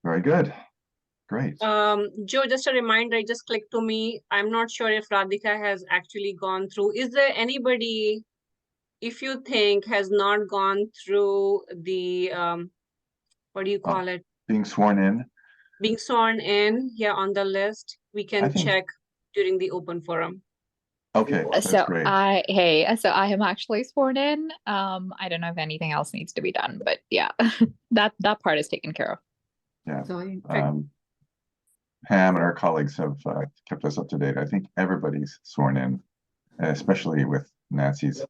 Very good. Great. Joe, just a reminder, I just clicked to me. I'm not sure if Radhika has actually gone through. Is there anybody, if you think, has not gone through the, what do you call it? Being sworn in. Being sworn in here on the list. We can check during the open forum. Okay, that's great. I am actually sworn in. I don't know if anything else needs to be done, but yeah, that part is taken care of. Yeah. Pam and our colleagues have kept us up to date. I think everybody's sworn in, especially with Nancy's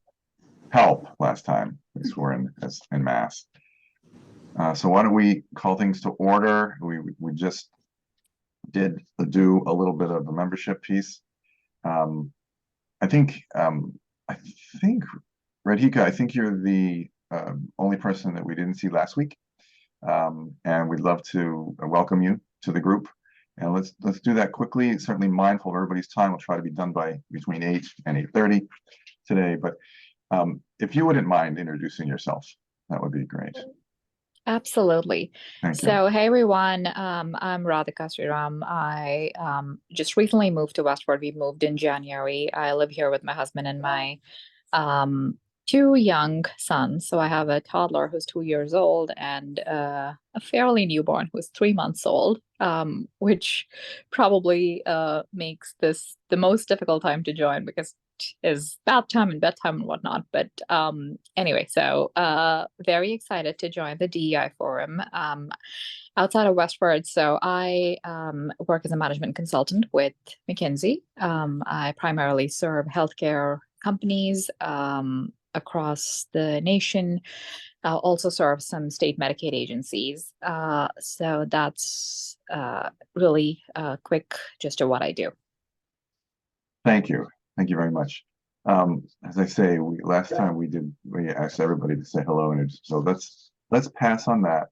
help last time. We swore in en masse. So why don't we call things to order? We just did do a little bit of a membership piece. I think Radhika, I think you're the only person that we didn't see last week, and we'd love to welcome you to the group. And let's do that quickly. Certainly mindful of everybody's time. We'll try to be done by between 8 and 8:30 today. But if you wouldn't mind introducing yourself, that would be great. Absolutely. Thank you. So, hey everyone, I'm Radhika Sriram. I just recently moved to Westford. We moved in January. I live here with my husband and my 2 young sons. So I have a toddler who's 2 years old and a fairly newborn who's 3 months old, which probably makes this the most difficult time to join because is bath time and bedtime and whatnot. But anyway, so very excited to join the DEI forum outside of Westford. So I work as a management consultant with McKinsey. I primarily serve healthcare companies across the nation. I'll also serve some state Medicaid agencies. So that's really quick just to what I do. Thank you. Thank you very much. As I say, last time we asked everybody to say hello, and so let's pass on that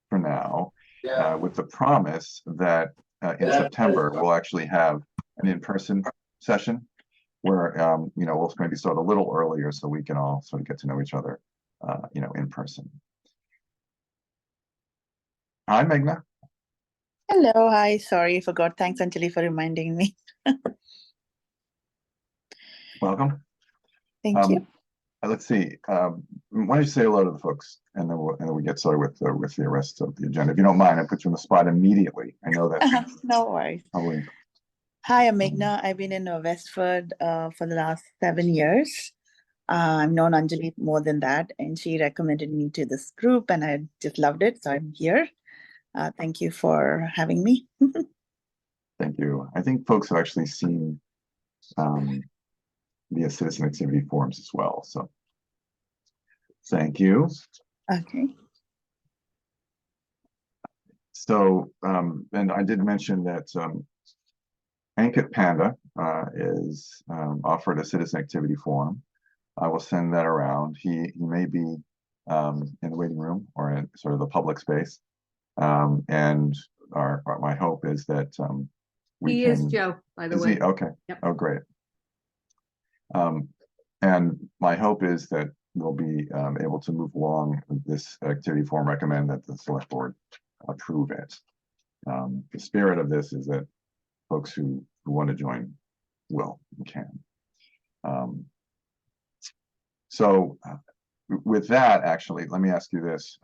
for now, with the promise that in September we'll actually have an in-person session where we'll maybe start a little earlier so we can all sort of get to know each other, in person. Hi, Meghna. Hello. Hi. Sorry, I forgot. Thanks, Anjali, for reminding me. Welcome. Thank you. Let's see. Why don't you say hello to the folks, and then we get started with the rest of the agenda. If you don't mind, I put you on the spot immediately. I know that. No worries. Probably. Hi, I'm Meghna. I've been in Westford for the last 7 years. I've known Anjali more than that, and she recommended me to this group, and I just loved it. So I'm here. Thank you for having me. Thank you. I think folks have actually seen the citizen activity forums as well. So thank you. Okay. So, and I did mention that Ankit Panda is offered a citizen activity forum. I will send that around. He may be in the waiting room or in sort of the public space. And my hope is that he is, Joe, by the way. Okay. Yep. Oh, great. And my hope is that we'll be able to move along this activity form, recommend that the select board approve it. The spirit of this is that folks who want to join will and can. So with that, actually, let me ask you this.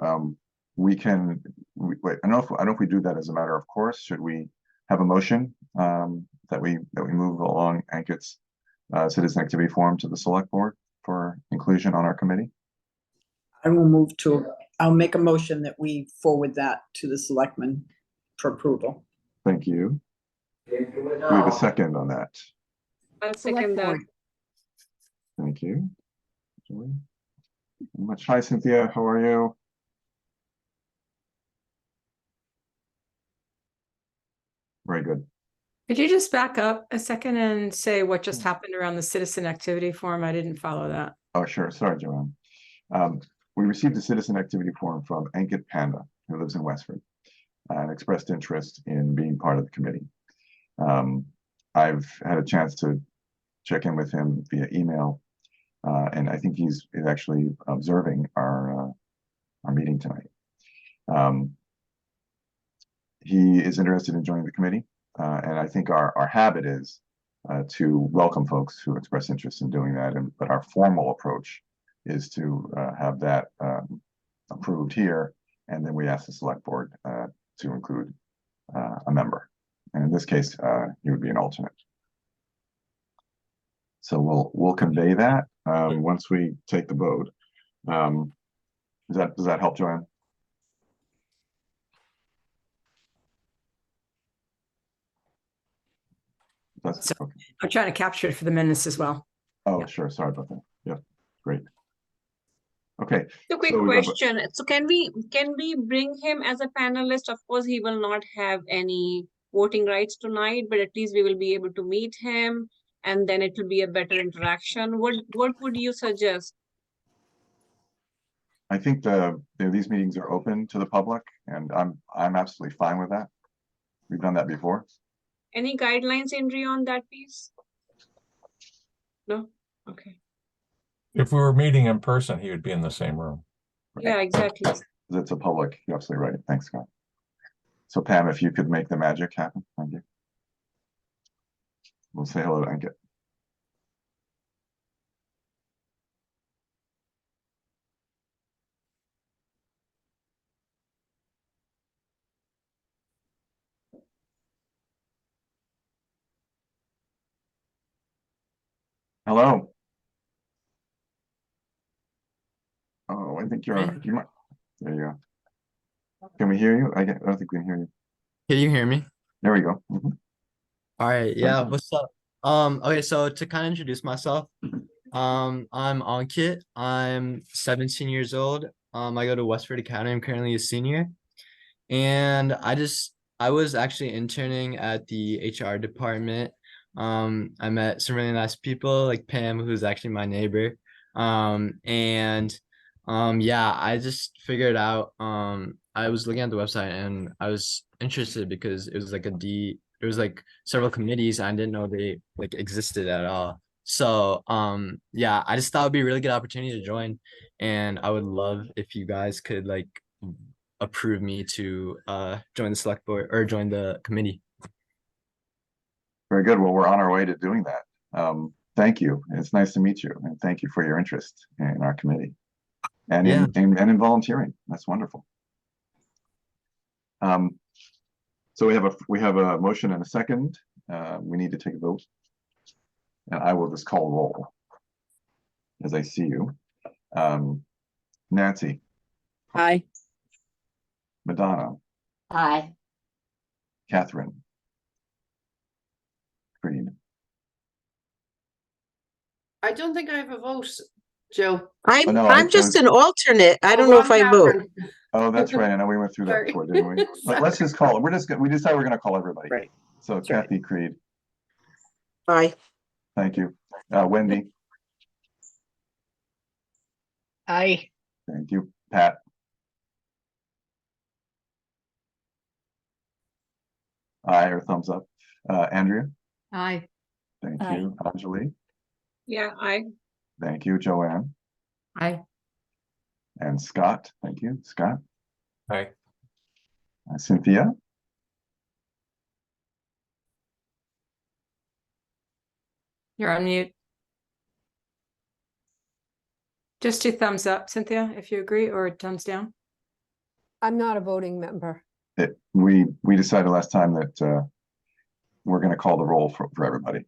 Wait, I don't know if we do that as a matter of course. Should we have a motion that we move along Ankit's citizen activity form to the select board for inclusion on our committee? I'll make a motion that we forward that to the selectmen for approval. Thank you. Do we have a second on that? I'll second that. Thank you. Much. Hi, Cynthia. How are you? Very good. Could you just back up a second and say what just happened around the citizen activity form? I didn't follow that. Oh, sure. Sorry, Joanne. We received a citizen activity form from Ankit Panda, who lives in Westford, and expressed interest in being part of the committee. I've had a chance to check in with him via email, And I think he's actually observing our meeting tonight. He is interested in joining the committee, and I think our habit is to welcome folks who express interest in doing that. But our formal approach is to have that approved here, and then we ask the select board to include a member. And in this case, he would be an alternate. So we'll convey that once we take the vote. Does that help, Joanne? That's okay. I'm trying to capture it for the minutes as well. Oh, Yeah. sure. Sorry about that. Yep. Great. Okay. A quick So we go- question. So can we bring him as a panelist? Of course, he will not have any voting rights tonight, but at least we will be able to meet him, and then it will be a better interaction. What would you suggest? I think these meetings are open to the public, and I'm absolutely fine with that. We've done that before. Any guidelines, Indri, on that piece? No? Okay. If we were meeting in person, he would be in the same room. Yeah, exactly. It's a public. You're absolutely right. Thanks, Scott. So Pam, if you could make the magic happen, thank you. We'll say hello to Ankit. Hello. Oh, I think you might. There you go. Can we hear you? I don't think we can hear you. Can you hear me? There we go. Mhm. All right, yeah, Perfect. what's up? Okay, so to kind of introduce myself, I'm Ankit. I'm 17 years old. I go to WestfordCAT. I'm currently a senior. And I was actually interning at the HR department. I met some really nice people like Pam, who's actually my neighbor. Yeah, I just figured out, I was looking at the website and I was interested because it was like there was like several committees. I didn't know they like existed at all. So yeah, I just thought it'd be a really good opportunity to join, and I would love if you guys could like approve me to join the select board or join the committee. Very good. Well, we're on our way to doing that. Thank you. It's nice to meet you, and thank you for your interest in our committee and in volunteering. That's wonderful. So we have a motion and a second. We need to take a vote, and I will just call roll as I see you. Nancy, Aye. Madonna, Aye. Catherine, Creed. I don't think I have a vote, Joe. Oh, no, I'm just an alternate. I don't Oh, know if I vote. Catherine. Oh, that's right. I know we went through that Sorry. before, didn't we? But let's just call it. We decided we're going to call everybody. Right. So That's right. Kathy, Creed, Aye. thank you. Wendy, Aye. thank you. Pat, aye or thumbs up. Andrea, Aye. thank Aye. you. Anjali, Yeah, thank you. Joanne Aye. and Scott, thank you. Scott, Hi. Cynthia, You're on mute. Just do thumbs up, Cynthia, if you agree, or thumbs down. I'm not a voting member. we decided last time that we're going to call the roll for everybody.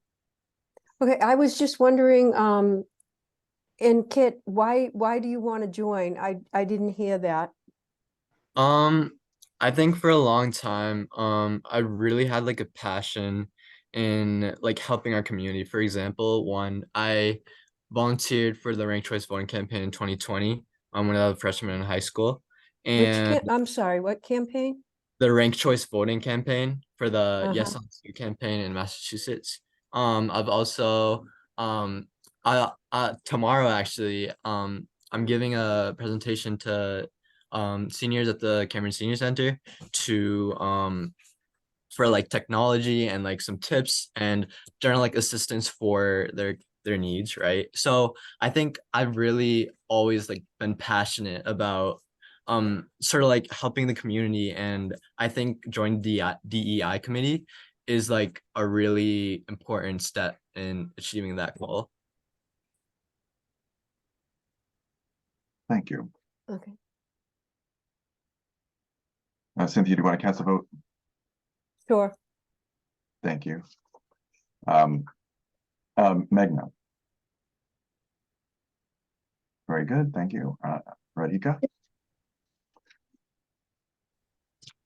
Okay, I was just wondering, and Kit, why do you want to join? I didn't hear that. I think for a long time, I really had like a passion in like helping our community. For example, I volunteered for the ranked choice voting campaign in 2020. When I was a freshman in high school, and I'm sorry, what campaign? the ranked choice voting campaign for the Uh-huh. Yes on Two campaign in Massachusetts. I've also tomorrow actually I'm giving a presentation to seniors at the Cameron Senior Center to for like technology and like some tips and general like assistance for their their needs, right? So I think I've really always like been passionate about sort of like helping the community, and I think joining the DEI committee is like a really important step in achieving that goal. Thank you. Okay. Cynthia, do you want to cast a vote? Sure. Thank you. Meghna. Very good, thank you. Radhika?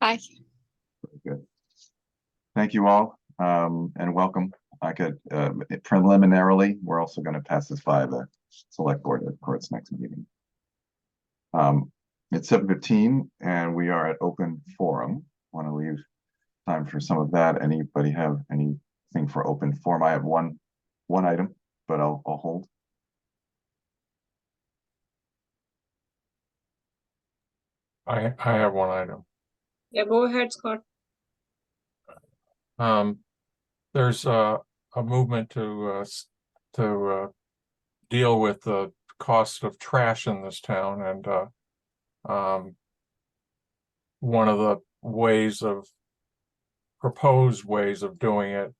Aye. Very good. Thank you all, and welcome. I could, preliminarily, we're also going to pass this by the select board for its next meeting. It's 7:15 and we are at open forum. Want to leave time for some of that. Anybody have anything for open forum? I have one item, but I'll hold. I have one item. Yeah, go ahead, Scott. There's a movement to deal with the cost of trash in this town, and one of the proposed ways of doing it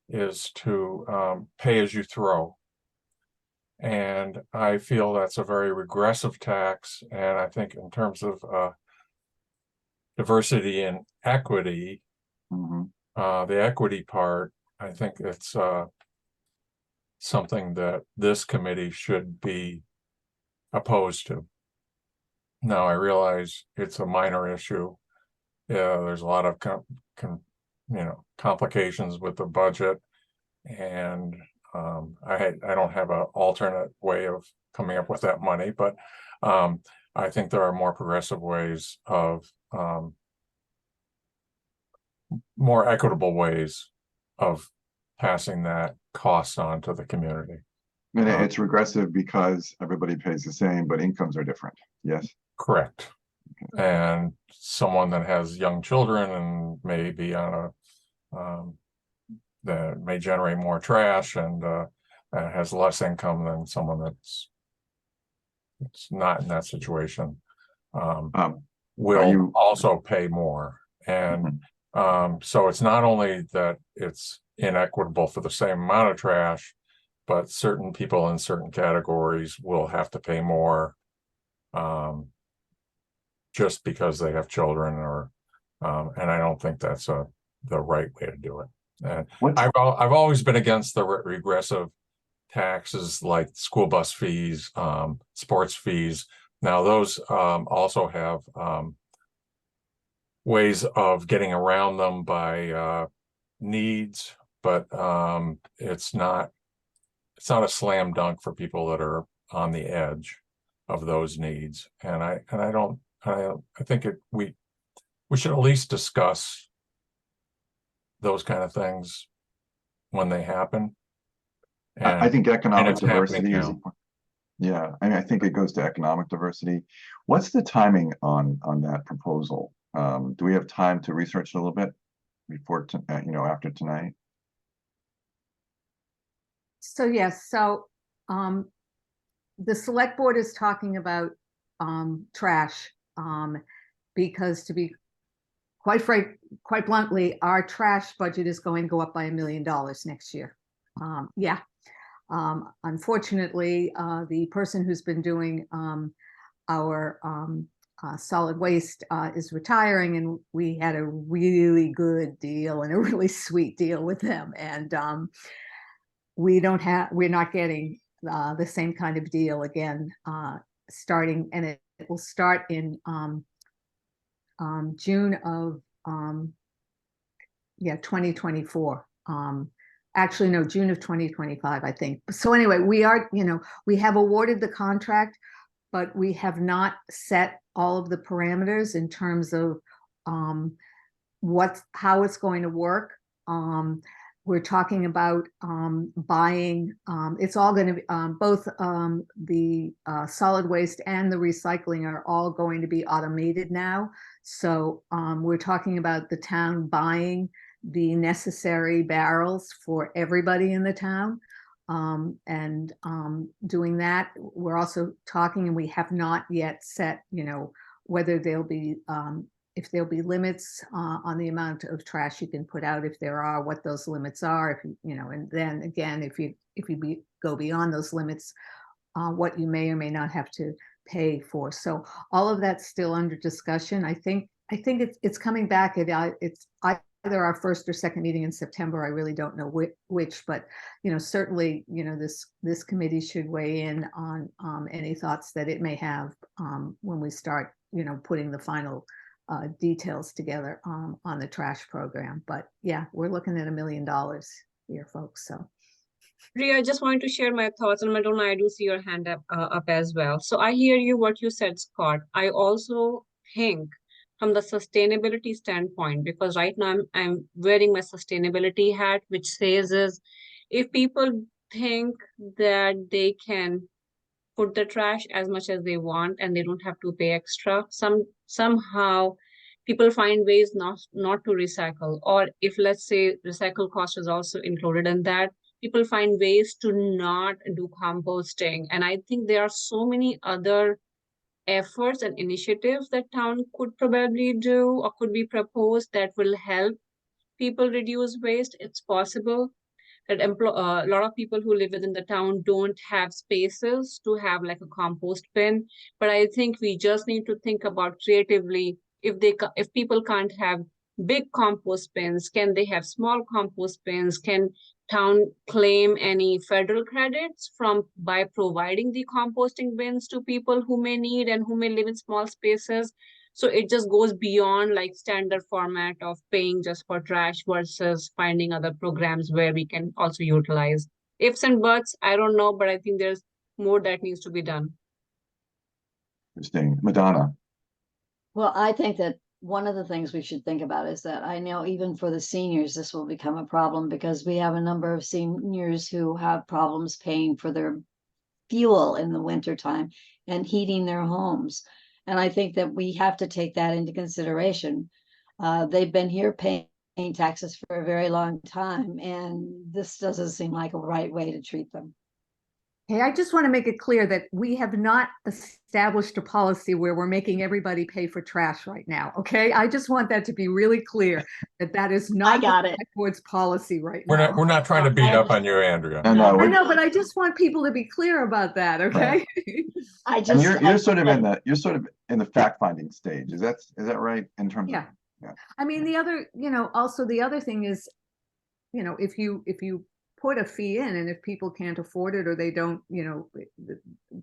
is to pay as you throw. And I feel that's a very regressive tax, and I think in terms of diversity and equity, the equity part, I think it's something that this committee should be opposed to. Now, I realize it's a minor issue. Yeah, there's a lot of complications with the budget, and I don't have an alternate way of coming up with that money, but I think there are more progressive ways of more equitable ways of passing that cost on to the community. And it's regressive because everybody pays the same, but incomes are different. Yes. Correct. And someone that has young children and may be on that may generate more trash and has less income than someone that's not in that situation will also pay more. And so it's not only that it's inequitable for the same amount of trash, but certain people in certain categories will have to pay more just because they have children, or and I don't think that's the right way to do it. And I've always been against the regressive taxes like school bus fees, sports fees. Now those also have ways of getting around them by needs, but it's not a slam dunk for people that are on the edge of those needs. And I think we should at least discuss those kind of things when they happen. And I think economic diversity is, yeah, I think it goes to economic diversity. What's the timing on that proposal? Do we have time to research a little bit before after tonight? So yes, the select board is talking about trash because, to be quite bluntly, our trash budget is going to go up by $1 million next year. Unfortunately, the person who's been doing our solid waste is retiring, and we had a really good deal and a really sweet deal with them, and we're not getting the same kind of deal again starting, and it will start in June of 2024. Actually, no, June of 2025, I think. So anyway, we have awarded the contract, but we have not set all of the parameters in terms of how it's going to work. We're talking about buying, it's all going to be, both the solid waste and the recycling are all going to be automated now. So we're talking about the town buying the necessary barrels for everybody in the town. and doing that. We're also talking, and we have not yet set, whether there'll be, if there'll be limits on the amount of trash you can put out, if there are, what those limits are, if and then again, if you go beyond those limits, what you may or may not have to pay for. So all of that's still under discussion. I think it's coming back. It's either our first or second meeting in September. I really don't know which, but certainly this committee should weigh in on any thoughts that it may have when we start putting the final details together on the trash program. But yeah, we're looking at $1 million here, folks. So. Ria, I just wanted to share my thoughts, and Madonna, I do see your hand up as well. So I hear you, what you said, Scott. I also think from the sustainability standpoint, because right now I'm wearing my sustainability hat, which says is, if people think that they can put the trash as much as they want and they don't have to pay extra, somehow people find ways not to recycle. Or if, let's say, recycle cost is also included in that, people find ways to not do composting. And I think there are so many other efforts and initiatives that town could probably do or could be proposed that will help people reduce waste. It's possible that a lot of people who live within the town don't have spaces to have like a compost bin. But I think we just need to think about creatively, if people can't have big compost bins, can they have small compost bins? Can town claim any federal credits by providing the composting bins to people who may need and who may live in small spaces? So it just goes beyond like standard format of paying just for trash versus finding other programs where we can also utilize. Ifs and buts, I don't know, but I think there's more that needs to be done. Interesting. Madonna. Well, I think that one of the things we should think about is that I know even for the seniors, this will become a problem because we have a number of seniors who have problems paying for their fuel in the wintertime and heating their homes. And I think that we have to take that into consideration. They've been here paying taxes for a very long time, and this doesn't seem like a right way to treat them. Hey, I just want to make it clear that we have not established a policy where we're making everybody pay for trash right now. Okay, I just want that to be really clear that is not the board's policy right now. We're not trying to beat up on you, Andrea. No, I know, but I just want people to be clear about that. Okay. Right. You're sort of in the fact finding stage. Is that right in terms of? Yeah. I mean, the other, also the other thing is, if you put a fee in, and if people can't afford it or they don't,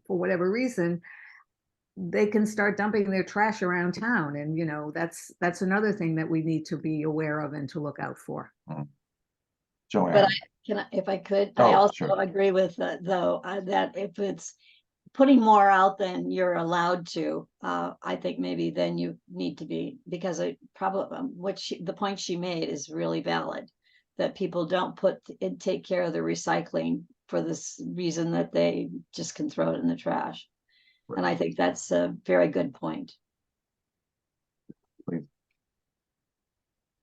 for whatever reason, they can start dumping their trash around town. And, that's another thing that we need to be aware of and to look out for. Joanne. But if I could, I also agree with though, that if it's putting more out than you're allowed to, I think maybe then you need to be, because the point she made is really valid, that people don't take care of the recycling for this reason that they just can throw it in the trash. Right. And I think that's a very good point. Please.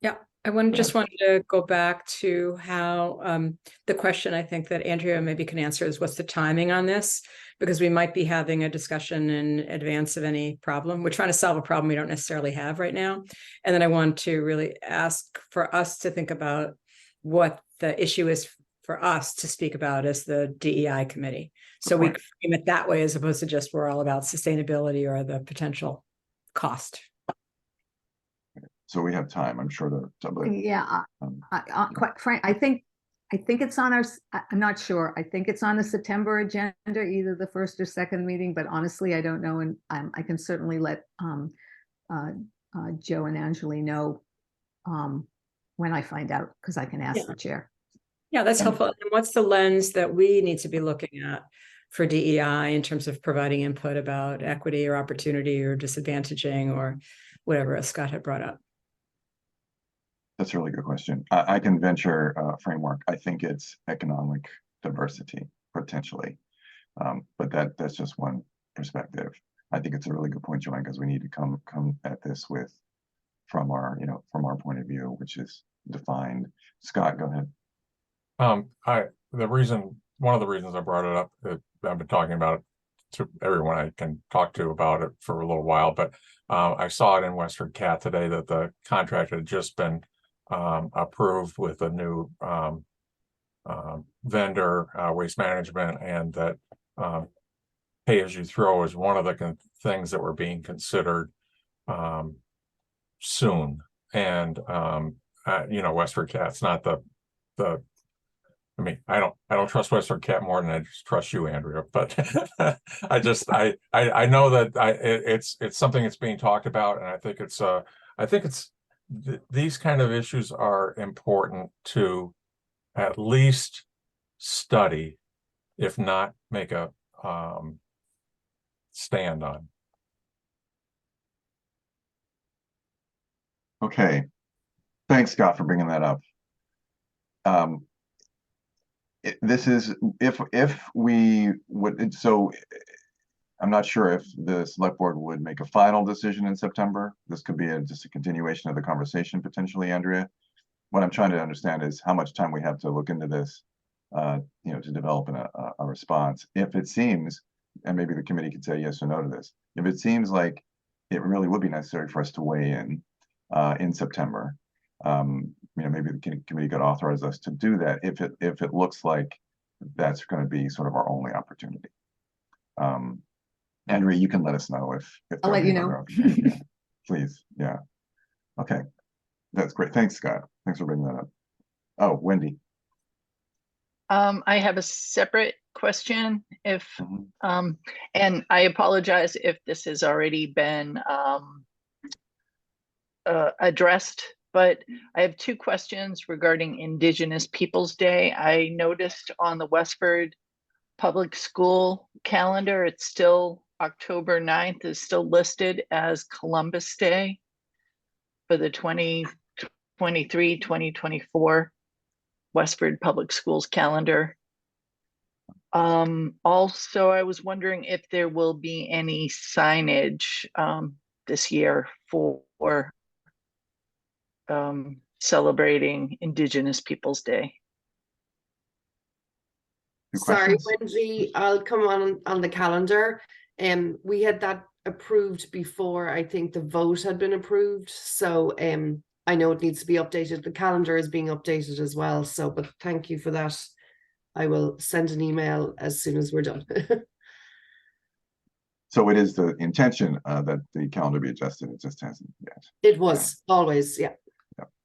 Yeah, I just wanted to go back to how the question I think that Andrea maybe can answer is, what's the timing on this? Because we might be having a discussion in advance of any problem. We're trying to solve a problem we don't necessarily have right now. And then I want to really ask for us to think about what the issue is for us to speak about as the DEI committee. So we frame it that way, as opposed to just we're all about sustainability or the potential cost. So we have time, I'm sure, to somebody. Yeah, quite frank, I think it's on our, I'm not sure. I think it's on the September agenda, either the first or second meeting, but honestly, I don't know. And I can certainly let Joe and Anjali know when I find out, because I can ask the chair. Yeah, that's helpful. And what's the lens that we need to be looking at for DEI in terms of providing input about equity or opportunity or disadvantaging or whatever Scott had brought up? That's a really good question. I can venture a framework. I think it's economic diversity, potentially. But that's just one perspective. I think it's a really good point, Joanne, because we need to come at this from our point of view, which is defined. Scott, go ahead. The reason one of the reasons I brought it up, I've been talking about it to everyone I can talk to about it for a little while, but I saw it in WestfordCAT today that the contract had just been approved with a new vendor, Waste Management, and that pay as you throw is one of the things that were being considered soon. And you know, WestfordCAT's not the I mean, I don't trust WestfordCAT more than I just trust you, Andrea. But I know that it's something that's being talked about, and I think it's these kind of issues are important to at least study, if not make a stand on. Okay, thanks, Scott, for bringing that up. This is if we would, so I'm not sure if the select board would make a final decision in September. This could be just a continuation of the conversation potentially, Andrea. What I'm trying to understand is how much time we have to look into this, you know, to develop a response. If it seems, and maybe the committee could say yes or no to this, if it seems like it really would be necessary for us to weigh in September, you know, maybe the committee could authorize us to do that if it looks like that's going to be sort of our only opportunity. Andrea, you can let us know if I'll let you know. Yeah. Please, yeah. Okay, that's great. Thanks, Scott. Thanks for bringing that up. Oh, Wendy. I have a separate question if and I apologize if this has already been addressed, but I have two questions regarding Indigenous Peoples Day. I noticed on the Westford Public School calendar, it's still October 9th is still listed as Columbus Day for the 2023-2024 Westford Public Schools calendar. Also, I was wondering if there will be any signage this year for celebrating Indigenous Peoples Day. Sorry, Wendy, I'll come on the calendar. We had that approved before I think the vote had been approved. So I know it needs to be updated. The calendar is being updated as well. So, but thank you for that. I will send an email as soon as we're done. So it is the intention that the calendar be adjusted. It just hasn't yet. It was always, yeah.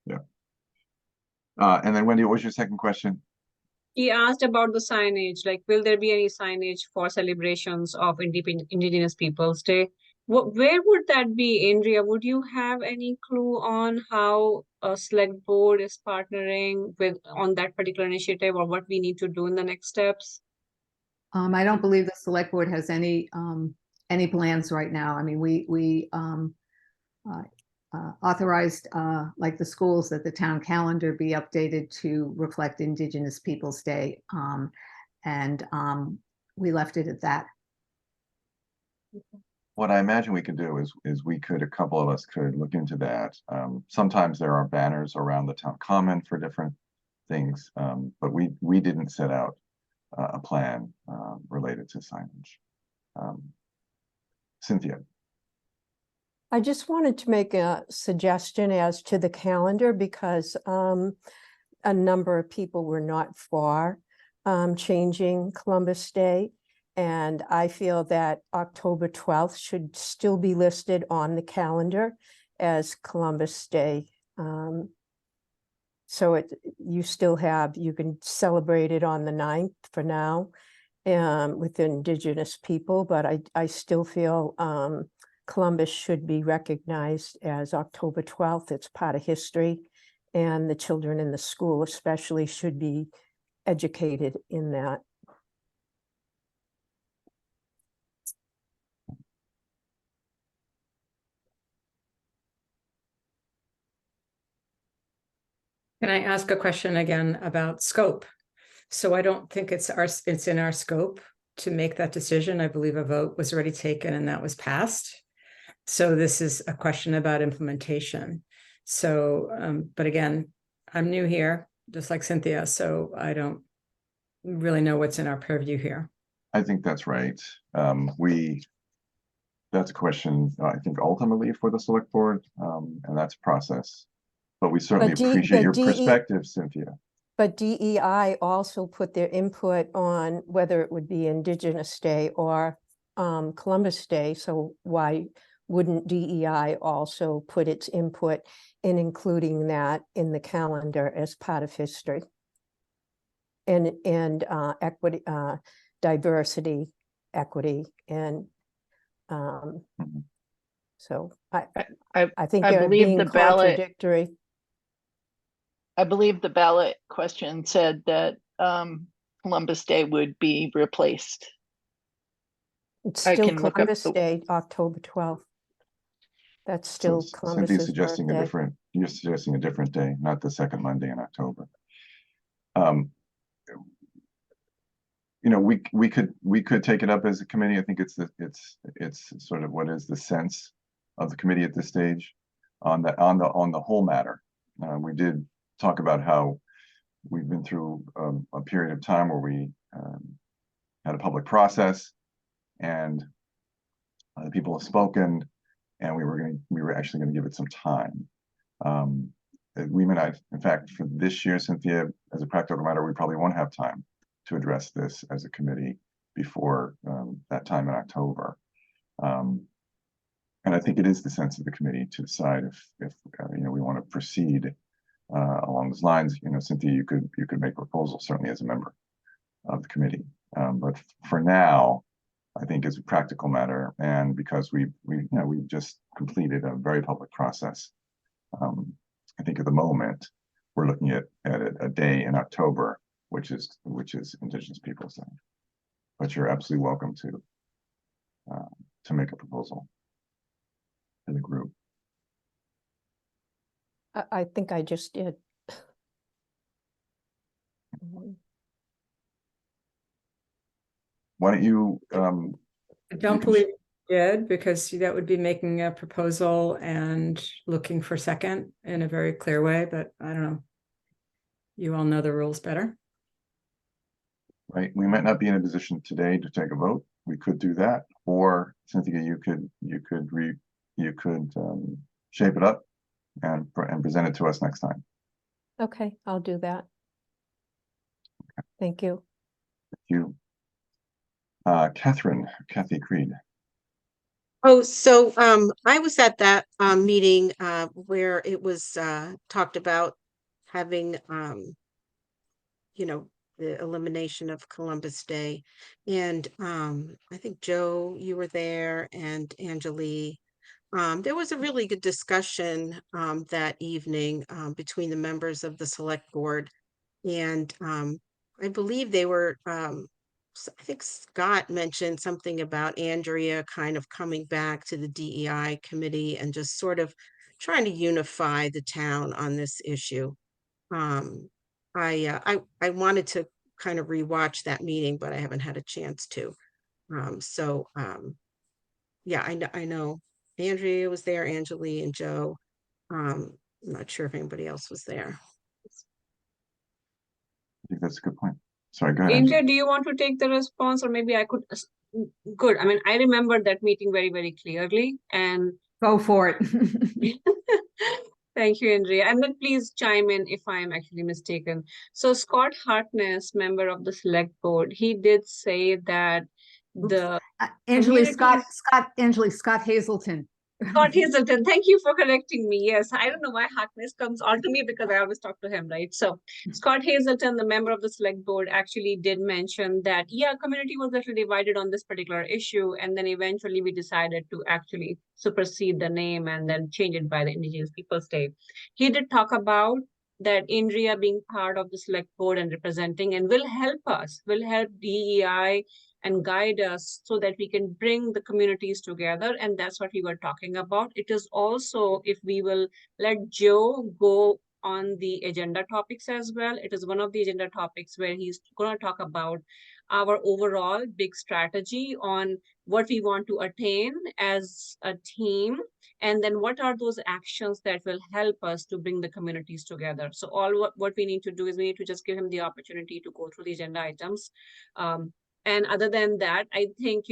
Yeah. And then Wendy, what was your second question? He asked about the signage, like, will there be any signage for celebrations of Indigenous Peoples Day? Where would that be, Andrea? Would you have any clue on how a select board is partnering on that particular initiative, or what we need to do in the next steps? I don't believe the select board has any plans right now. I mean, we authorized, like the schools, that the town calendar be updated to reflect Indigenous Peoples Day, and we left it at that. What I imagine we could do is a couple of us could look into that. Sometimes there are banners around the town common for different things, but we didn't set out a plan related to signage. Cynthia. I just wanted to make a suggestion as to the calendar, because a number of people were not for changing Columbus Day. And I feel that October 12th should still be listed on the calendar as Columbus Day. So you can celebrate it on the 9th for now with Indigenous people, but I still feel Columbus should be recognized as October 12th. It's part of history, and the children in the school especially should be educated in that. Can I ask a question again about scope? So I don't think it's in our scope to make that decision. I believe a vote was already taken and that was passed. So this is a question about implementation. So, but again, I'm new here, just like Cynthia, so I don't really know what's in our purview here. I think that's right. That's a question, I think, ultimately for the select board, and that's a process. But we certainly appreciate your perspective, Cynthia. But DEI also put their input on whether it would be Indigenous Day or Columbus Day. So why wouldn't DEI also put its input in including that in the calendar as part of history? And equity, diversity, equity, and so I think they're being contradictory. I believe the ballot question said that Columbus Day would be replaced. It's still Columbus Day, October 12th. That's still Columbus's Cynthia's suggesting birthday. You're suggesting a different day, not the second Monday in October. You know, we could take it up as a committee. I think it's sort of what is the sense of the committee at this stage on the whole matter. We did talk about how we've been through a period of time where we had a public process, and the people have spoken, and we were actually going to give it some time. We may not, in fact, for this year, Cynthia, as a practical matter, we probably won't have time to address this as a committee before that time in October. And I think it is the sense of the committee to decide if you know, we want to proceed along those lines. You know, Cynthia, you could make proposals certainly as a member of the committee, but for now, I think as a practical matter, and because we've just completed a very public process, I think at the moment we're looking at a day in October, which is Indigenous Peoples' Day. But you're absolutely welcome to make a proposal to the group. I think I just did. Why don't you? I don't believe you did, because that would be making a proposal and looking for second in a very clear way, but I don't know. You all know the rules better. Right, we might not be in a position today to take a vote. We could do that, or Cynthia, you could shape it up and present it to us next time. Okay, I'll do that. Okay. Thank you. Thank you. Kathy Creed. Oh, so I was at that meeting where it was talked about having you know, the elimination of Columbus Day. And I think Joe, you were there, and Angeli. There was a really good discussion that evening between the members of the select board. And I believe they were, I think Scott mentioned something about Andrea kind of coming back to the DEI committee and just sort of trying to unify the town on this issue. I wanted to kind of rewatch that meeting, but I haven't had a chance to. Yeah, I know Andrea was there, Angeli and Joe. I'm not sure if anybody else was there. I think that's a good point. Sorry, go ahead. Andrea, do you want to take the response, or maybe I could? Good. I mean, I remember that meeting very, very clearly, and go for it. Thank you, Andrea. And then please chime in if I am actually mistaken. So Scott Hartness, member of the select board, he did say that the Angeli Scott Hazelton. Scott Hazelton, thank you for correcting me. Yes, I don't know why Harkness comes on to me, because I always talk to him, right? So Scott Hazelton, the member of the select board, actually did mention that, yeah, community was actually divided on this particular issue. And then eventually we decided to actually supersede the name and then change it by the Indigenous Peoples' Day. He did talk about that Andrea being part of the select board and representing, and will help us, will help DEI and guide us so that we can bring the communities together. And that's what we were talking about. It is also, if we will let Joe go on the agenda topics as well, it is one of the agenda topics where he's going to talk about our overall big strategy on what we want to attain as a team, and then what are those actions that will help us to bring the communities together. So what we need to do is we need to just give him the opportunity to go through the agenda items. And other than that, I think,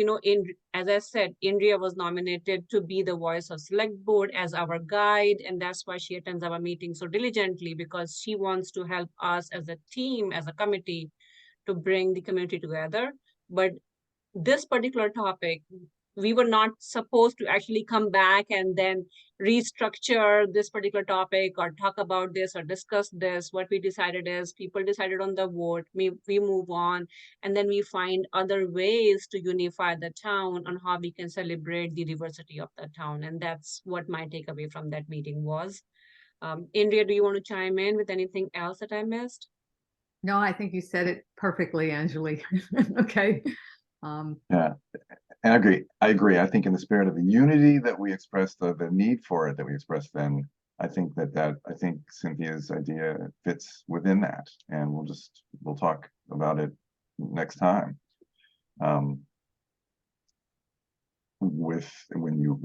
as I said, Indria was nominated to be the voice of select board as our guide. And that's why she attends our meeting so diligently, because she wants to help us as a team, as a committee, to bring the community together. But this particular topic, we were not supposed to actually come back and then restructure this particular topic or talk about this or discuss this. What we decided is people decided on the vote, we move on, and then we find other ways to unify the town on how we can celebrate the diversity of the town. And that's what my takeaway from that meeting was. Indria, do you want to chime in with anything else that I missed? No, I think you said it perfectly, Anjali. Okay. Yeah, and I agree. I think in the spirit of the unity that we expressed, the need for it that we expressed then, I think I think Cynthia's idea fits within that, and we'll talk about it next time. When you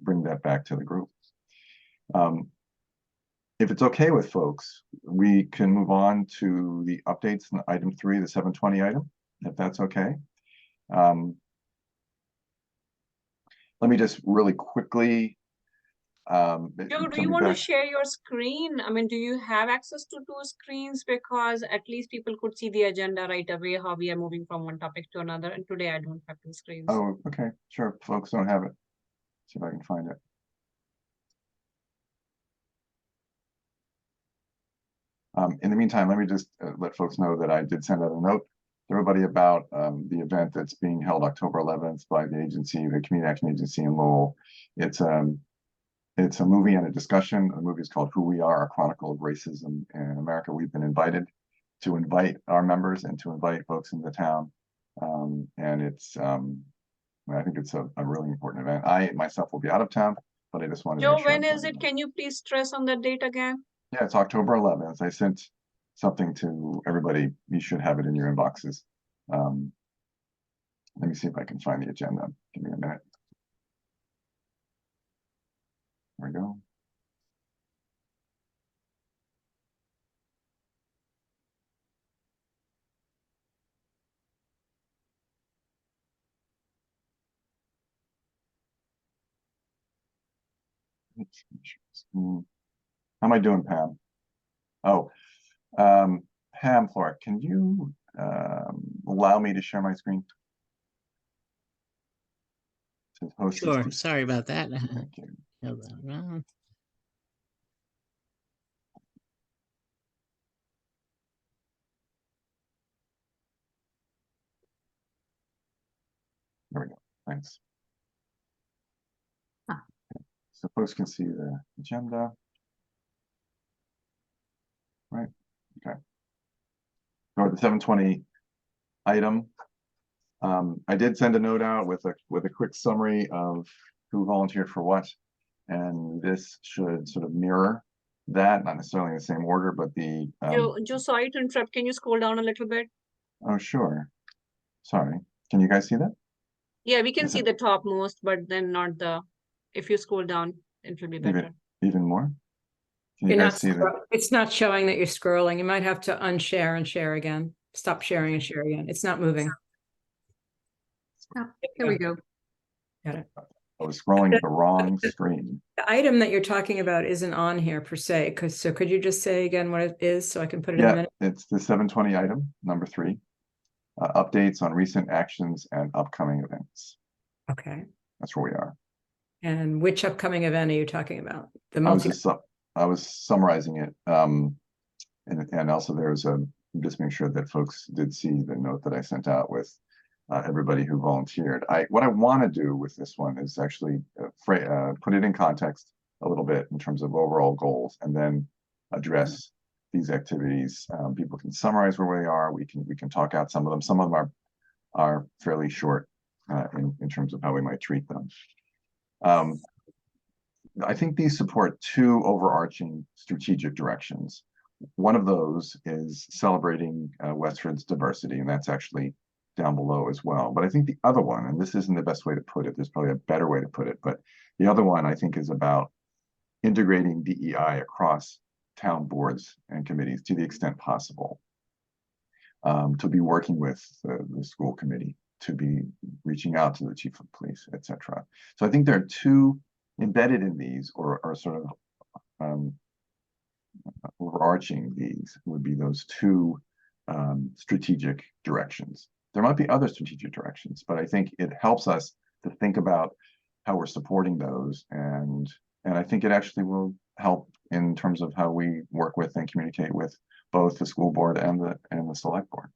bring that back to the group. If it's okay with folks, we can move on to the updates in item 3, the 720 item, if that's okay. Let me just really quickly. Joe, do you want to share your screen? I mean, do you have access to 2 screens? Because at least people could see the agenda right away, how we are moving from one topic to another. And today I don't have 2 screens. Oh, okay, sure. Folks don't have it. See if I can find it. In the meantime, let me just let folks know that I did send out a note to everybody about the event that's being held October 11th by the agency, the Community Action Agency in Lowell. It's a movie and a discussion. The movie is called Who We Are, A Chronicle of Racism in America. We've been invited to invite our members and to invite folks in the town. And it's, I think it's a really important event. I myself will be out of town, but I just wanted to Joe, make sure. when is it? Can you please stress on the date again? Yeah, it's October 11th. I sent something to everybody. You should have it in your inboxes. Let me see if I can find the agenda. Give me a minute. There we go. How am I doing, Pam? Oh, Pam, Flora, can you allow me to share my screen? Sure, sorry about that. Thank you. Hold on. There we go. Thanks. Ah. So folks can see the agenda. Right. Okay. So the 720 item. I did send a note out with a quick summary of who volunteered for what, and this should sort of mirror that, not necessarily in the same order, but the Joe, sorry to interrupt. Can you scroll down a little bit? Oh, sure. Sorry. Can you guys see that? Yeah, we can see the topmost, but then not the. If you scroll down, it will be better. Even more. Can you You're guys not see that? It's not showing that you're scrolling. You might have to unshare and share again. Stop sharing and share again. It's not moving. Oh, here we go. Got it. I was scrolling the wrong screen. The item that you're talking about isn't on here per se. So could you just say again what it is so I can put it in a Yeah, minute? it's the 720 item, number 3. Updates on recent actions and upcoming events. Okay. That's where we are. And which upcoming event are you talking about? The I was summarizing it. And also there's just make sure that folks did see the note that I sent out with everybody who volunteered. What I want to do with this one is actually put it in context a little bit in terms of overall goals, and then address these activities. People can summarize where we are. We can talk out some of them. Some of them are fairly short in terms of how we might treat them. I think these support 2 overarching strategic directions. one of those is celebrating Westford's diversity, and that's actually down below as well. But I think the other one, and this isn't the best way to put it, there's probably a better way to put it, but the other one I think is about integrating DEI across town boards and committees to the extent possible. To be working with the school committee, to be reaching out to the chief of police, etc. So I think there are two embedded in these, or sort of overarching these would be those two strategic directions. There might be other strategic directions, but I think it helps us to think about how we're supporting those, and I think it actually will help in terms of how we work with and communicate with both the school board and the select board.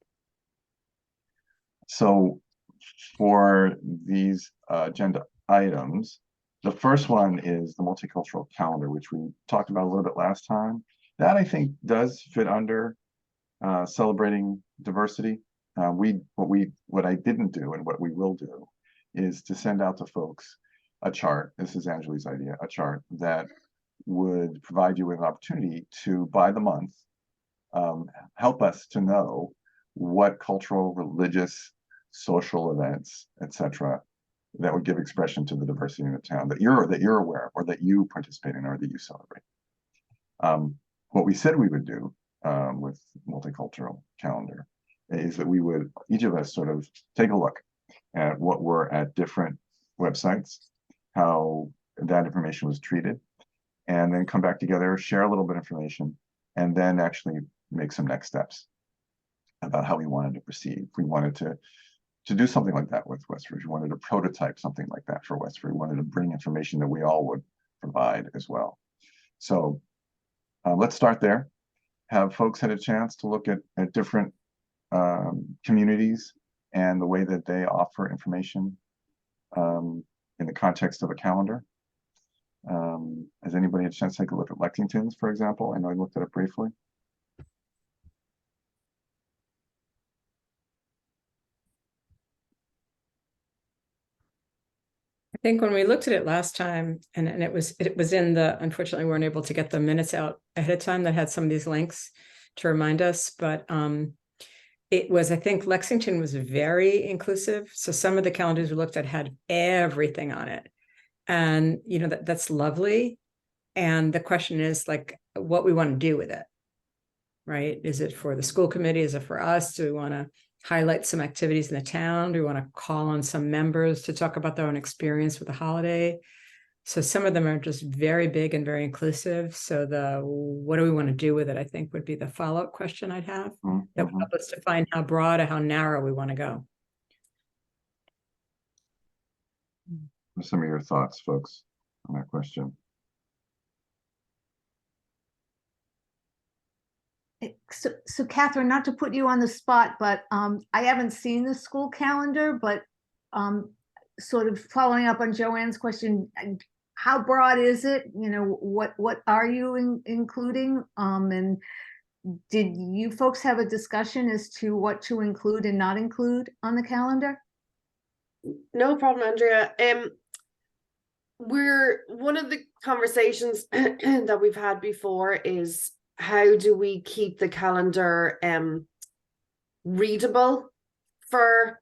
So for these agenda items, the first one is the multicultural calendar, which we talked about a little bit last time. That I think does fit under celebrating diversity. What I didn't do and what we will do is to send out to folks a chart. This is Angeli's idea, a chart that would provide you with an opportunity to, by the month, help us to know what cultural, religious, social events, etc., that would give expression to the diversity in the town that you're aware of, or that you participate in, or that you celebrate. What we said we would do with multicultural calendar is that we would, each of us, sort of take a look at what were at different websites, how that information was treated, and then come back together, share a little bit of information, and then actually make some next steps about how we wanted to proceed. If we wanted to do something like that with Westford, we wanted to prototype something like that for Westford, we wanted to bring information that we all would provide as well. So let's start there. Have folks had a chance to look at different communities and the way that they offer information in the context of a calendar? Has anybody had a chance to take a look at Lexington's, for example? I know I looked at it briefly. I think when we looked at it last time, and it was in the, unfortunately, we weren't able to get the minutes out ahead of time that had some of these links to remind us, but it was, I think Lexington was very inclusive. So some of the calendars we looked at had everything on it. And, you know, that's lovely. And the question is like what we want to do with it, right? Is it for the school committee? Is it for us? Do we want to highlight some activities in the town? Do we want to call on some members to talk about their own experience with the holiday? So some of them are just very big and very inclusive. So what do we want to do with it, I think would be the follow-up question I'd have. Mm-hmm. That would help us define how broad or how narrow we want to go. Some of your thoughts, folks, on that question. So Catherine, not to put you on the spot, but I haven't seen the school calendar, but sort of following up on Joanne's question, how broad is it? You know, what are you including? And did you folks have a discussion as to what to include and not include on the calendar? No problem, Andrea. One of the conversations that we've had before is how do we keep the calendar readable for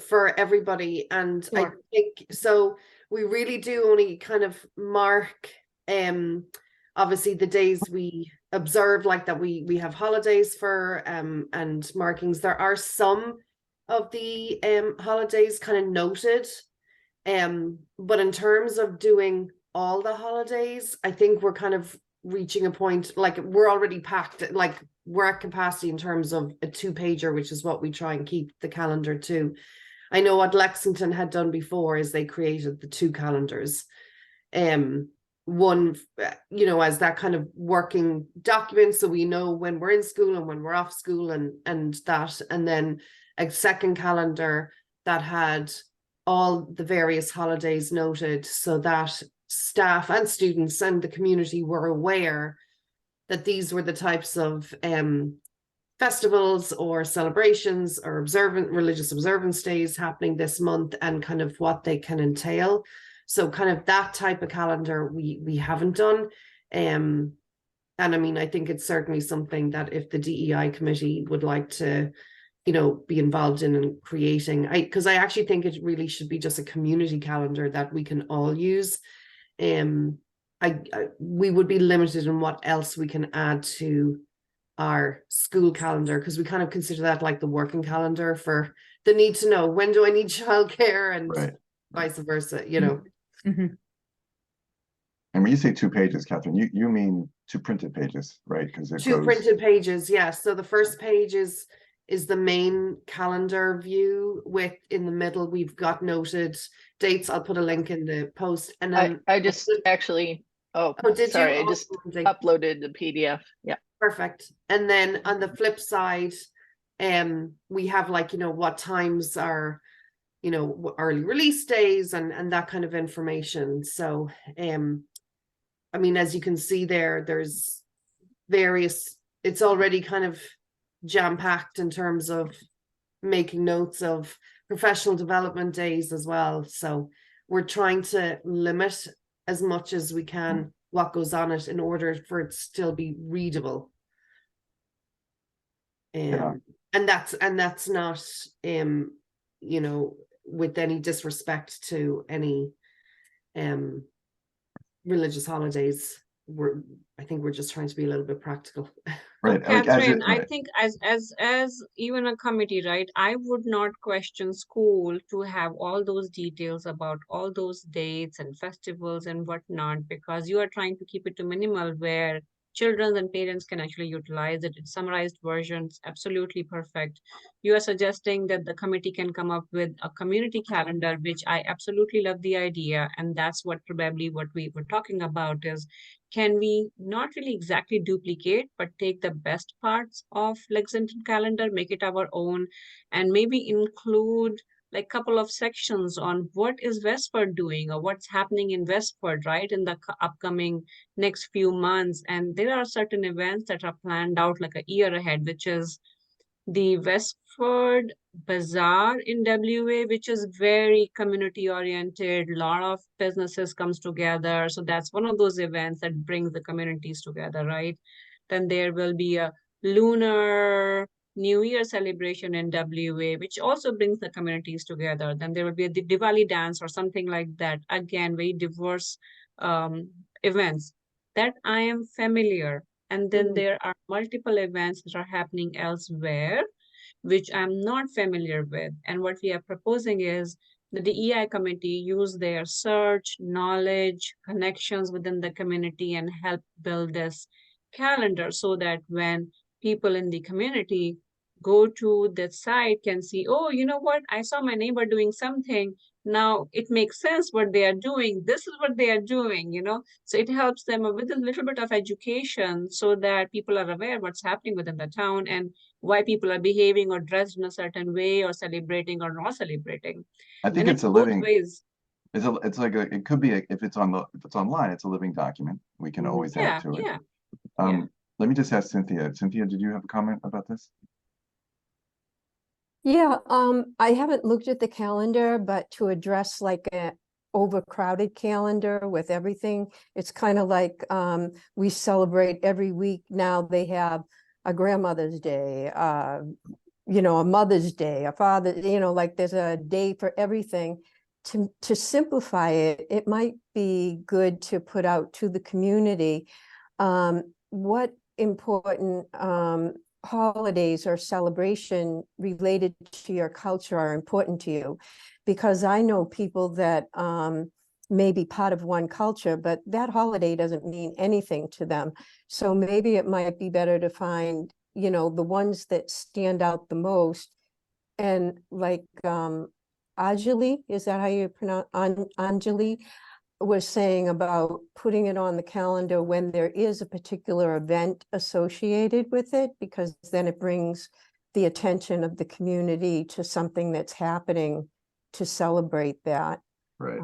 for everybody, and sure. I think so we really do only kind of mark obviously the days we observe, like that we have holidays for and markings. There are some of the holidays kind of noted, but in terms of doing all the holidays, I think we're kind of reaching a point, like we're already packed, like we're at capacity in terms of a 2-pager, which is what we try and keep the calendar to. I know what Lexington had done before is they created the 2 calendars, one, you know, as that kind of working document, so we know when we're in school and when we're off school, and that, and then a second calendar that had all the various holidays noted, so that staff and students and the community were aware that these were the types of festivals or celebrations or religious observance days happening this month, and kind of what they can entail. So kind of that type of calendar we haven't done. And I mean, I think it's certainly something that if the DEI committee would like to, you know, be involved in creating, because I actually think it really should be just a community calendar that we can all use. We would be limited in what else we can add to our school calendar, because we kind of consider that like the working calendar for the need to know when do I need childcare and vice versa, you know. Mhm. And when you say 2 pages, Catherine, you mean 2 printed pages, right? Because it 2 goes. printed pages, yeah. So the first page is the main calendar view, with in the middle we've got noted dates. I'll put a link in the post, and then I just actually, did sorry, you? I just Lindsay. uploaded the PDF. Yeah. Perfect. And then on the flip side, we have, like, you know, what times are, you know, early release days and that kind of information. So I mean, as you can see there's various, it's already kind of jam-packed in terms of making notes of professional development days as well. So we're trying to limit as much as we can what goes on it in order for it to still be readable. Yeah. And that's not you know, with any disrespect to any religious holidays. I think we're just trying to be a little bit practical. Right. Catherine, I think as even a committee, right, I would not question school to have all those details about all those dates and festivals and whatnot, because you are trying to keep it to minimal where children and parents can actually utilize it in summarized versions. Absolutely perfect. You are suggesting that the committee can come up with a community calendar, which I absolutely love the idea. And that's what probably what we were talking about is, can we not really exactly duplicate, but take the best parts of Lexington calendar, make it our own, and maybe include like a couple of sections on what is Westford doing or what's happening in Westford, right, in the upcoming next few months. And there are certain events that are planned out like a year ahead, which is the Westford Bazaar in WA, which is very community oriented. A lot of businesses comes together. So that's one of those events that brings the communities together, right? Then there will be a Lunar New Year celebration in WA, which also brings the communities together. Then there will be a Diwali dance or something like that. Again, very diverse events that I am familiar. And then there are multiple events that are happening elsewhere, which I'm not familiar with. And what we are proposing is the DEI committee use their search, knowledge, connections within the community and help build this calendar so that when people in the community go to the site can see, oh, you know what, I saw my neighbor doing something. Now it makes sense what they are doing. This is what they are doing, you know. So it helps them with a little bit of education so that people are aware what's happening within the town and why people are behaving or dressed in a certain way or celebrating or not celebrating. I think And it's a both living. ways. It's like it could be if it's online, it's a living document. We can always add to it. Let me just ask Cynthia. Cynthia, did you have a comment about this? Yeah, I haven't looked at the calendar, but to address like a overcrowded calendar with everything, it's kind of like we celebrate every week now. They have a grandmother's day, you know, a Mother's Day, a father, you know, like there's a day for everything. To simplify it, it might be good to put out to the community what important holidays or celebration related to your culture are important to you. Because I know people that may be part of one culture, but that holiday doesn't mean anything to them. So maybe it might be better to find, you know, the ones that stand out the most. And like Anjali, is that how you pronounce Anjali? Was saying about putting it on the calendar when there is a particular event associated with it, because then it brings the attention of the community to something that's happening to celebrate that. Right.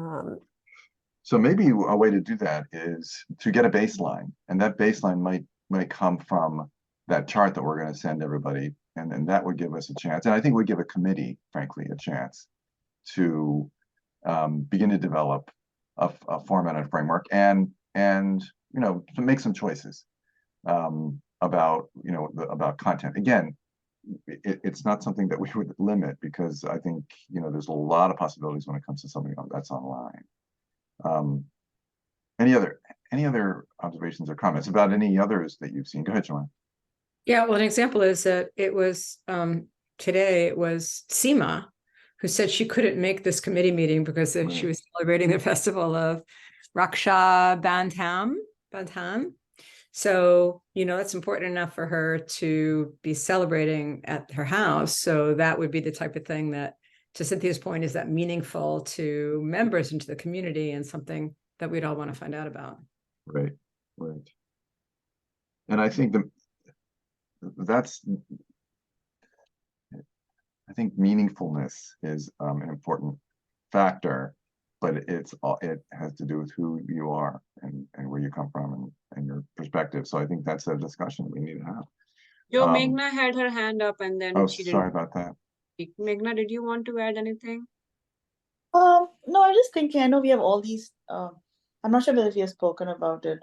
So maybe a way to do that is to get a baseline, and that baseline might come from that chart that we're going to send everybody, and then that would give us a chance, and I think would give a committee, frankly, a chance to begin to develop a format and framework, and you know, to make some choices. about, you know, about content. Again, it's not something that we would limit, because I think, you know, there's a lot of possibilities when it comes to something that's online. Any other observations or comments about any others that you've seen? Go ahead, Joanne. Yeah, well, an example is that it was today it was Seema who said she couldn't make this committee meeting because she was celebrating the festival of Raksha Bandhan. So, you know, that's important enough for her to be celebrating at her house. So that would be the type of thing that, to Cynthia's point, is that meaningful to members and to the community, and something that we'd all want to find out about. Right, right. And I think I think meaningfulness is an important factor, but it has to do with who you are and where you come from and your perspective. So I think that's a discussion we need to have. Joe, Meghna had her hand up and then she didn't. Sorry about that. Meghna, did you want to add anything? No, I'm just thinking, I know we have all these, I'm not sure whether we have spoken about it.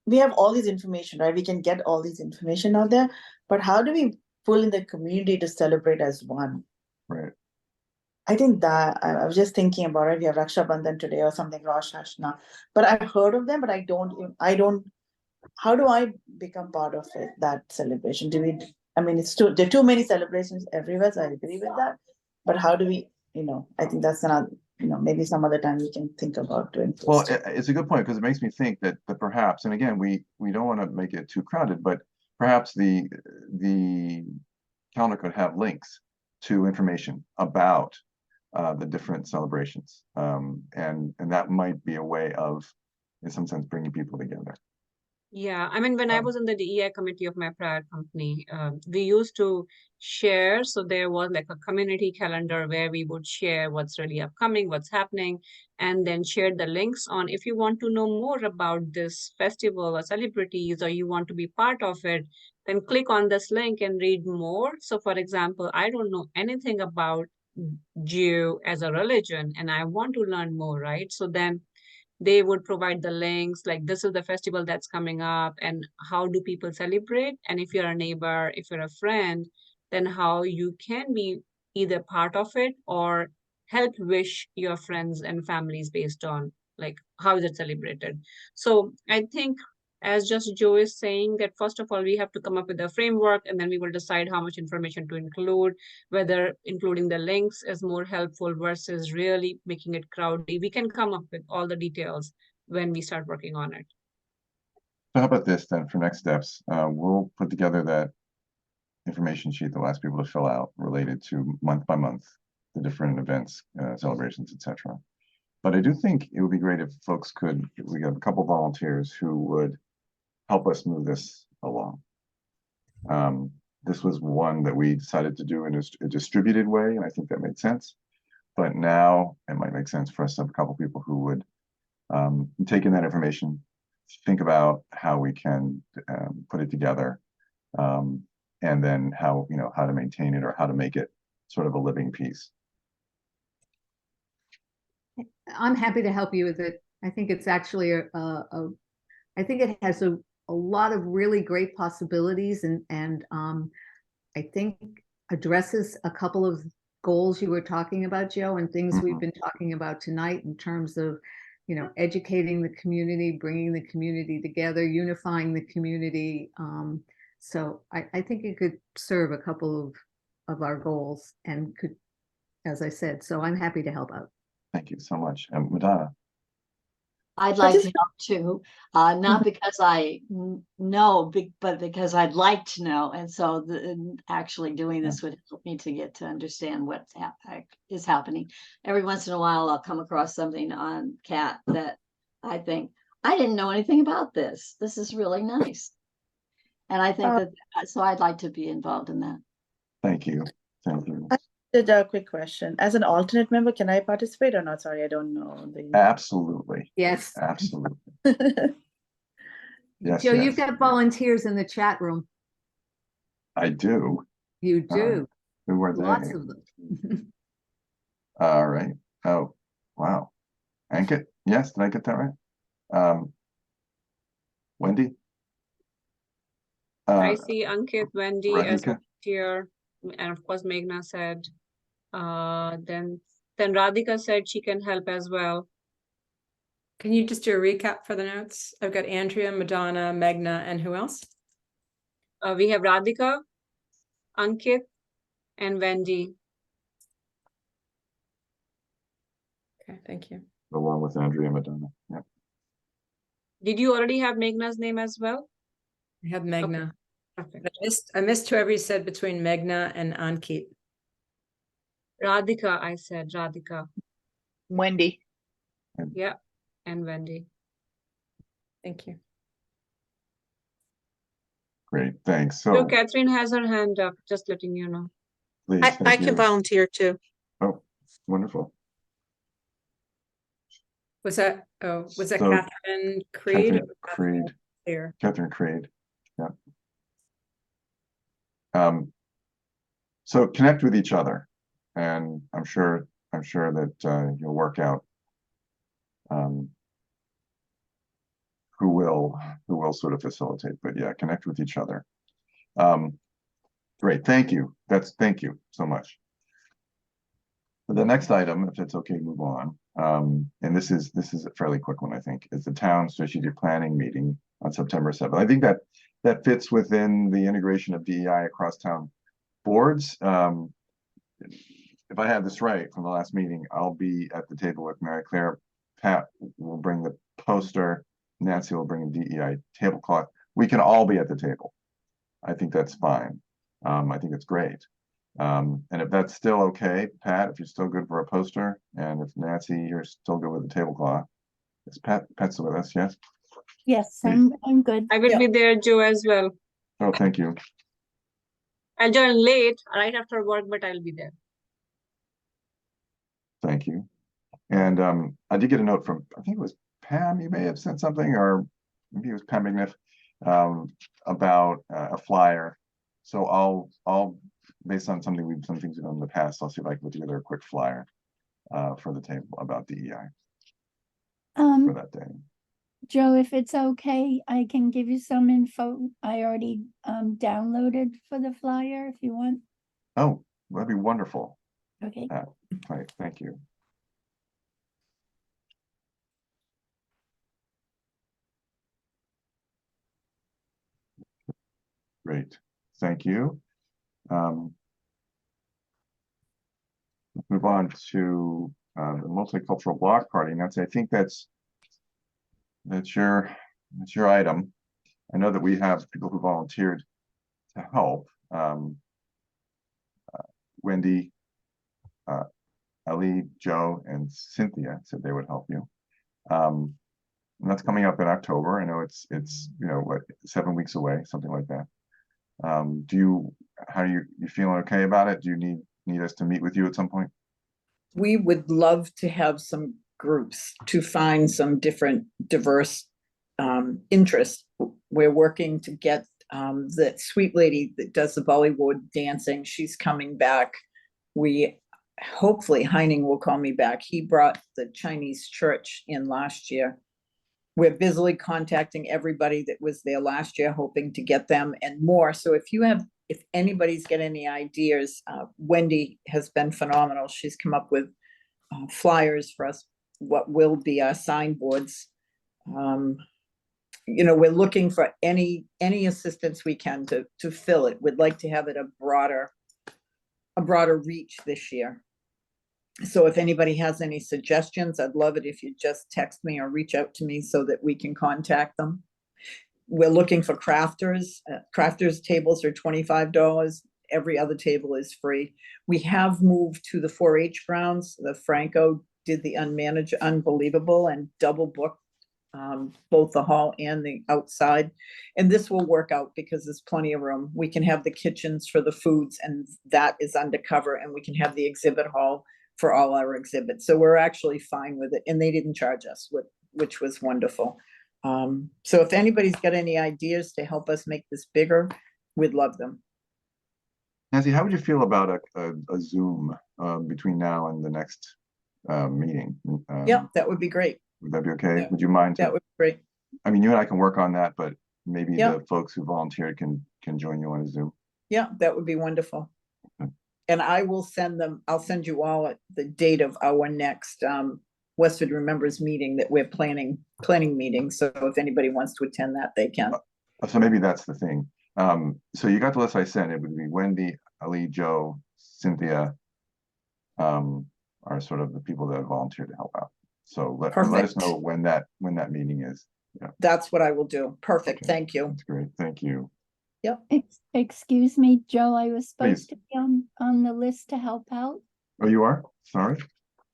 We have all this information, right? We can get all this information out there, but how do we pull in the community to celebrate as one? Right. I think that I was just thinking about it. We have Raksha Bandhan today or something, Rosh Hashanah, but I've heard of them, but I don't, how do I become part of it, that celebration? I mean, there are too many celebrations everywhere, so I agree with that. But how do we, I think that's not, maybe some other time we can think about doing this. Well, it's a good point, because it makes me think that perhaps, and again, we don't want to make it too crowded, but perhaps the calendar could have links to information about the different celebrations, and that might be a way of, in some sense, bringing people together. Yeah, I mean, when I was in the DEI committee of my prior company, we used to share. So there was like a community calendar where we would share what's really upcoming, what's happening, and then share the links on if you want to know more about this festival or celebrities, or you want to be part of it, then click on this link and read more. So for example, I don't know anything about Jew as a religion and I want to learn more, right? So then they would provide the links, like this is the festival that's coming up and how do people celebrate? And if you're a neighbor, if you're a friend, then how you can be either part of it or help wish your friends and families based on like how is it celebrated. So I think, as just Joe is saying, that first of all, we have to come up with a framework and then we will decide how much information to include, whether including the links is more helpful versus really making it crowded. We can come up with all the details when we start working on it. So how about this then for next steps? We'll put together that information sheet that allows people to fill out related to month by month, the different events, celebrations, etc. But I do think it would be great if folks could, we have a couple volunteers who would help us move this along. This was one that we decided to do in a distributed way, and I think that made sense. But now it might make sense for us to have a couple people who would take in that information, think about how we can put it together, and then how to maintain it or how to make it sort of a living piece. I'm happy to help you with it. I think it's actually I think it has a lot of really great possibilities, and I think addresses a couple of goals you were talking about, Joe, and things we've been talking about tonight in terms of, educating the community, bringing the community together, unifying the community. So I think it could serve a couple of our goals and could, as I said, so I'm happy to help out. Thank you so much. Madonna. I'd like to help too, not because I know, but because I'd like to know. And so actually doing this would help me to get to understand what is happening. Every once in a while, I'll come across something on CAT that I think, I didn't know anything about this. This is really nice. And I think so I'd like to be involved in that. Thank you. Thank you. A quick question. As an alternate member, can I participate or not? Sorry, I don't know. Absolutely. Yes. Absolutely. Yes, Joe, yes. you've got volunteers in the chat room. I do. You do. Who are they? Lots of them. All right. Oh, wow. Ankit? Yes, did I get that right? Wendy? I see Ankit, Wendy as Radhika? volunteer, and of course Meghna said. Then Radhika said she can help as well. Can you just do a recap for the notes? I've got Andrea, Madonna, Meghna, and who else? We have Radhika, Ankit, and Wendy. Okay, thank you. Along with Andrea and Madonna. Yeah. Did you already have Meghna's name as well? I have Meghna. Okay. I missed whoever you said between Meghna and Ankit. Radhika, I said Radhika. Wendy. Yeah, and Wendy. Thank you. Great, thanks. So So Catherine has her hand up, just letting you know. please, I thank can you. volunteer too. Oh, wonderful. Was that So, Catherine Creed? Catherine Creed. Here. Catherine Creed. Yeah. So connect with each other, and I'm sure that you'll work out who will sort of facilitate. But yeah, connect with each other. Great, thank you. Thank you so much. For the next item, if it's okay, move on. And this is a fairly quick one, I think. It's the town strategic planning meeting on September 7th. I think that fits within the integration of DEI across town boards. If I have this right from the last meeting, I'll be at the table with Mary Claire. Pat will bring the poster. Nancy will bring a DEI tablecloth. We can all be at the table. I think that's fine. I think it's great. And if that's still okay, Pat, if you're still good for a poster, and if Nancy, you're still good with the tablecloth. Is Pat's with us? Yes. Yes, I'm good. I will be there, Joe, as well. Oh, thank you. I'll join late, right after work, but I'll be there. Thank you. And I did get a note from, I think it was Pam, you may have sent something, or maybe it was Pam McNiff, about a flyer. So I'll based on some things we've done in the past, I'll see if I can put together a quick flyer for the table about DEI for that day. Joe, if it's okay, I can give you some info I already downloaded for the flyer if you want. Oh, that'd be wonderful. Okay. Right, thank you. Great, thank you. Let's move on to the multicultural block party. Nancy, I think that's your item. I know that we have people who volunteered to help. Wendy, Ali, Joe, and Cynthia said they would help you. And that's coming up in October. I know it's what, 7 weeks away, something like that. How are you feeling okay about it? Do you need us to meet with you at some point? We would love to have some groups to find some different diverse interests. We're working to get the sweet lady that does the Bollywood dancing. She's coming back. Hopefully Heining will call me back. He brought the Chinese church in last year. We're busily contacting everybody that was there last year, hoping to get them and more. So if anybody's got any ideas, Wendy has been phenomenal. She's come up with flyers for us, what will be our signboards. We're looking for any assistance we can to fill it. We'd like to have it a broader reach this year. So if anybody has any suggestions, I'd love it if you just text me or reach out to me so that we can contact them. We're looking for crafters. Crafters tables are $25. Every other table is free. We have moved to the 4-H grounds. The Franco did the unbelievable and double booked both the hall and the outside. And this will work out because there's plenty of room. We can have the kitchens for the foods, and that is undercover, and we can have the exhibit hall for all our exhibits. So we're actually fine with it, and they didn't charge us, which was wonderful. So if anybody's got any ideas to help us make this bigger, we'd love them. Nancy, how would you feel about a Zoom between now and the next meeting? Yeah, that would be great. Would that be okay? Yeah. Would you mind? That would be great. I mean, you and I can work on that, but maybe the folks who volunteered can can join you on a Zoom. Yeah, that would be wonderful. Okay. And I'll send you all the date of our next Westford Remembers meeting that we're planning meeting. So if anybody wants to attend that, they can. So maybe that's the thing. So you got the list I sent. It would be Wendy, Ali, Joe, Cynthia, are sort of the people that have volunteered to help out. So let us Perfect. know when that meeting is. Yeah, That's what I will do. Perfect. Okay. Thank you. that's great. Thank you. Yep. Excuse me, Joe, I was Please. supposed to be on the list to help out. Oh, you are? Sorry.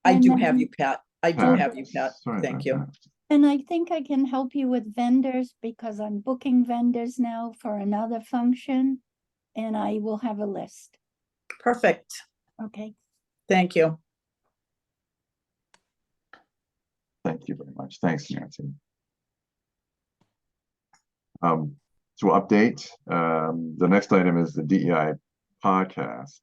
I And do then- have you, Pat. I do Pat, have you, Pat. sorry Thank about you. that. And I think I can help you with vendors because I'm booking vendors now for another function. And I will have a list. Perfect. Okay. Thank you. Thank you very much. Thanks, Nancy. To update, the next item is the DEI podcast.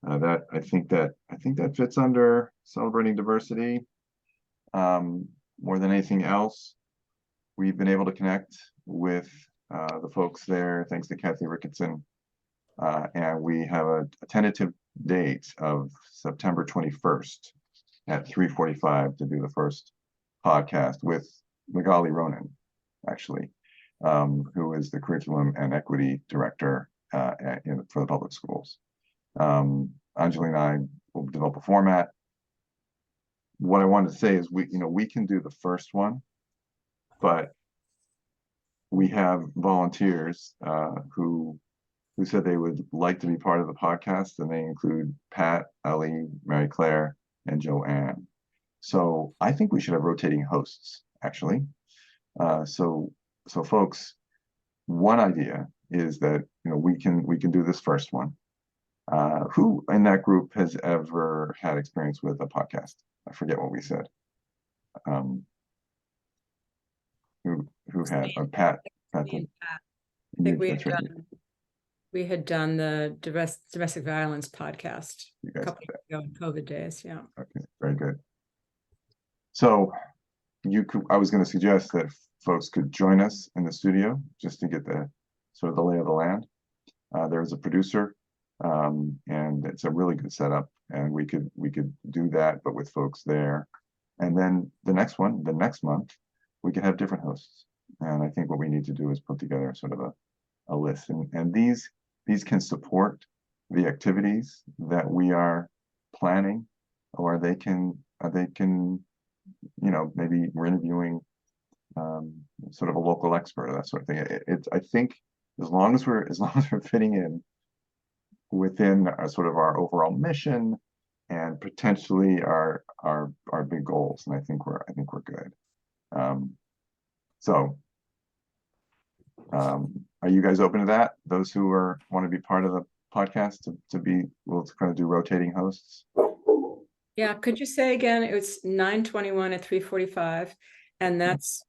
I think that fits under celebrating diversity. More than anything else, we've been able to connect with the folks there, thanks to Kathy Ricketson. And we have a tentative date of September 21st at 3:45 to do the first podcast with Magali Ronan, actually, who is the Curriculum and Equity Director for the public schools. Anjali and I will develop a format. What I wanted to say is we can do the first one, but we have volunteers who said they would like to be part of the podcast, and they include Pat, Ali, Mary Claire, and Joanne. So I think we should have rotating hosts, actually. So folks, one idea is that we can do this first one. Who in that group has ever had experience with a podcast? I forget what we said. Who had Pat? I think we had done the domestic violence podcast a couple of years ago in COVID days. Yeah. Okay, very good. So I was going to suggest that folks could join us in the studio just to get the sort of the lay of the land. There's a producer, and it's a really good setup, and we could do that, but with folks there. And then the next month, we could have different hosts. And I think what we need to do is put together sort of a list, and these can support the activities that we are planning, or they can maybe we're interviewing sort of a local expert or that sort of thing. I think as long as we're fitting in within sort of our overall mission and potentially our big goals, and I think we're good. Are you guys open to that? Those who want to be part of the podcast we'll kind of do rotating hosts. Yeah, could you say again? It's 9:21 at 3:45, and that's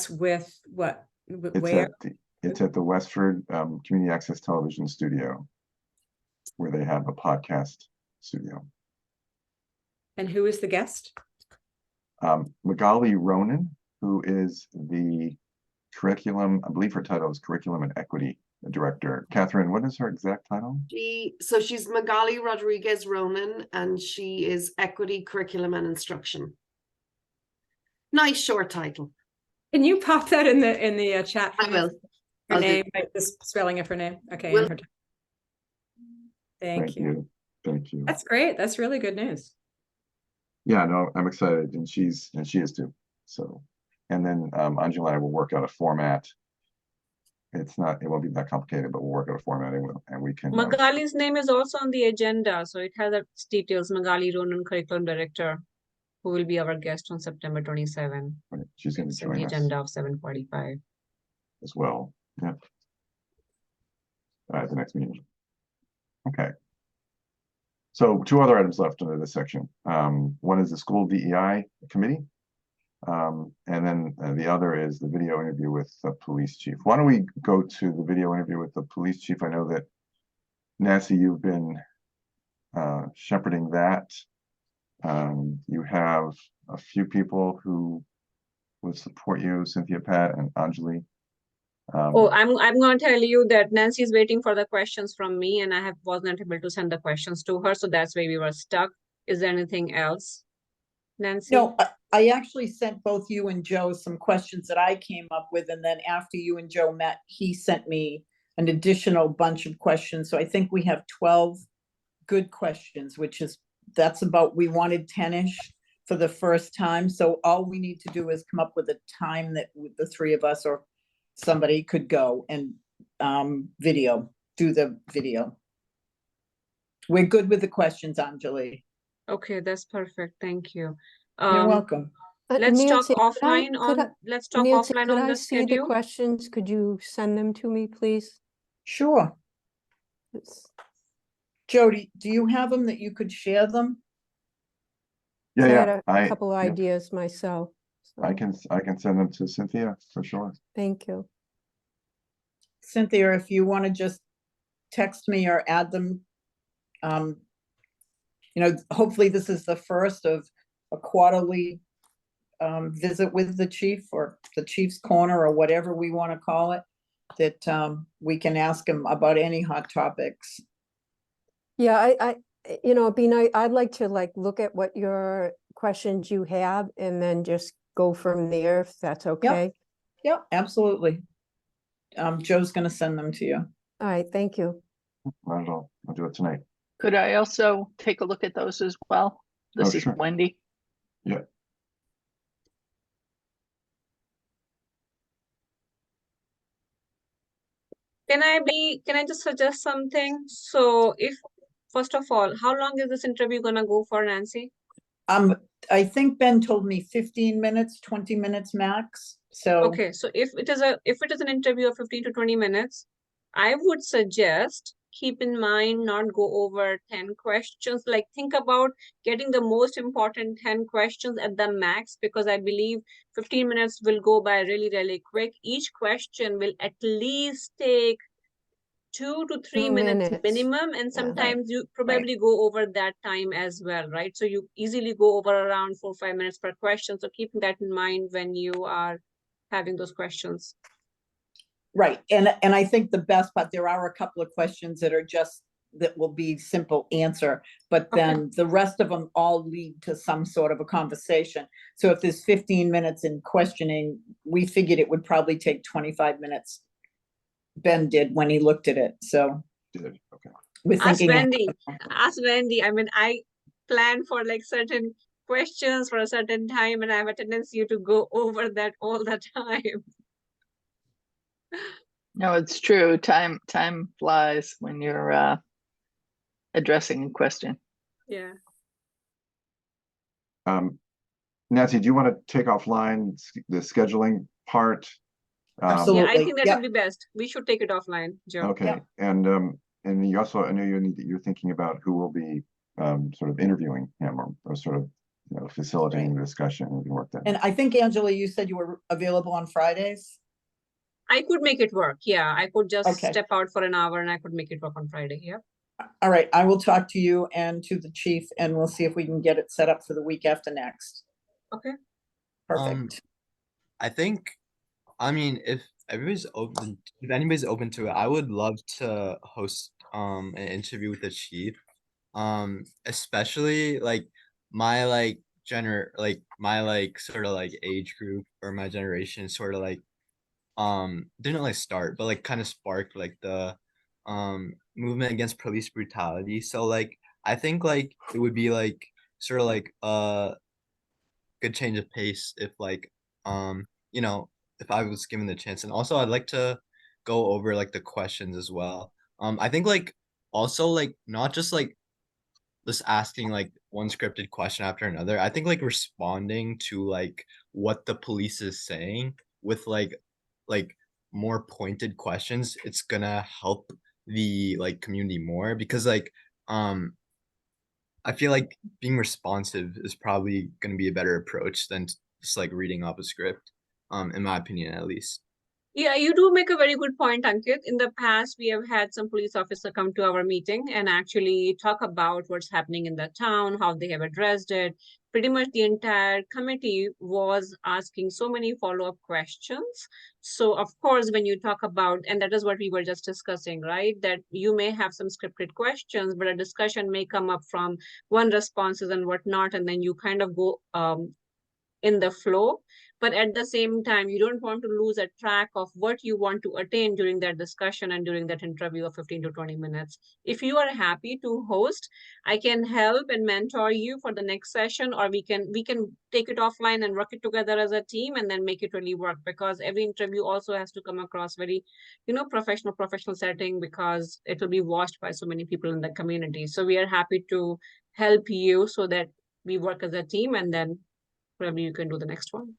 with what? Where? It's at the Westford Community Access Television Studio, where they have a podcast studio. And who is the guest? Magali Ronan, who is the curriculum, I believe her title is Curriculum and Equity Director. Catherine, what is her exact title? She's Magali Rodriguez Ronan, and she is Equity, Curriculum and Instruction. Nice short title. Can you pop that in the chat? I will. Her name, the spelling of her name. Okay. And her Thank you. Thank you. That's great. That's really good news. Yeah, no, I'm excited, and she is too. So, and then Angela and I will work out a format. It won't be that complicated, but we'll work out a format and we can. Magali's name is also on the agenda, so it has its details. Magali Ronan, Curriculum Director, who will be our guest on September 27. Right. She's going to join the us agenda of 7:45 as well. Yeah. At the next meeting. Okay. So 2 other items left under this section. One is the school DEI committee. And then the other is the video interview with the police chief. Why don't we go to the video interview with the police chief? I know that, Nancy, you've been shepherding that. You have a few people who would support you, Cynthia, Pat, and Anjali. Oh, I'm going to tell you that Nancy's waiting for the questions from me, and I wasn't able to send the questions to her, so that's why we were stuck. Is there anything else, Nancy? No, I actually sent both you and Joe some questions that I came up with, and then after you and Joe met, he sent me an additional bunch of questions. So I think we have 12 good questions, that's about, we wanted 10-ish for the first time. So all we need to do is come up with a time that the three of us or somebody could go and do the video. We're good with the questions, Anjali. Okay, that's perfect. Thank you. You're welcome. Let's Nancy, talk offline let's talk Nancy, offline could on I the see the schedule. questions? Could you send them to me, please? Sure. It's- Jody, do you have them that you could share them? I had Yeah, a couple ideas myself. I so can send them to Cynthia for sure. Thank you. Cynthia, if you want to just text me or add them, hopefully this is the first of a quarterly visit with the chief, or the chief's corner, or whatever we want to call it, that we can ask him about any hot topics. Yeah, it'd be nice. I'd like to look at what your questions you have and then just go from there, if that's okay. Yep, absolutely. Joe's going to send them to you. All right, thank you. Not at all. I'll do it tonight. Could I also take a look at those as well? This is Sure. Wendy. Yeah. Can I just suggest something? So first of all, how long is this interview gonna go for, Nancy? I think Ben told me 15 minutes, 20 minutes max. So Okay, so if it is an interview of 15 to 20 minutes, I would suggest keep in mind not go over 10 questions. Like, think about getting the most important 10 questions at the max, because I believe 15 minutes will go by really, really quick. Each question will at least take 2 to 3 minutes minimum, and sometimes you probably go over that time as well, right? So you easily go over around 4 or 5 minutes per question. So keep that in mind when you are having those questions. Right. And I think the best part, there are a couple of questions that will be simple answer, but then the rest of them all lead to some sort of a conversation. So if there's 15 minutes in questioning, we figured it would probably take 25 minutes. Ben did when he looked at it. So Did okay. We're thinking. Ask Wendy. I mean, I plan for certain questions for a certain time, and I have a tendency to go over that all the time. No, it's true. Time flies when you're addressing a question. Yeah. Nancy, do you want to take offline the scheduling part? Yeah, I think that would be best. We should take it offline, Joe. Okay. And you also, I know you're thinking about who will be sort of interviewing him, or sort of facilitating the discussion and work that. And I think, Angela, you said you were available on Fridays. I could make it work. Yeah, I could just step out for an hour and I could make it work on Friday. Yeah. All right. I will talk to you and to the chief, and we'll see if we can get it set up for the week after next. Okay. Perfect. I think, I mean, if anybody's open to it, I would love to host an interview with the chief. Especially my sort of age group, or my generation sort of didn't start, but kind of sparked the movement against police brutality. So I think it would be sort of a good change of pace if if I was given the chance. And also I'd like to go over the questions as well. I think also not just asking one scripted question after another. I think responding to what the police is saying with more pointed questions, it's gonna help the community more, because I feel being responsive is probably gonna be a better approach than just reading off a script, in my opinion, at least. Yeah, you do make a very good point, Ankit. In the past, we have had some police officer come to our meeting and actually talk about what's happening in the town, how they have addressed it. Pretty much the entire committee was asking so many follow-up questions. So of course, when you talk about, and that is what we were just discussing, right? That you may have some scripted questions, but a discussion may come up from one responses and whatnot, and then you kind of go in the flow. But at the same time, you don't want to lose a track of what you want to attain during that discussion and during that interview of 15 to 20 minutes. If you are happy to host, I can help and mentor you for the next session, or we can take it offline and work it together as a team and then make it really work, because every interview also has to come across very, professional setting, because it will be watched by so many people in the community. So we are happy to help you so that we work as a team, and then probably you can do the next one.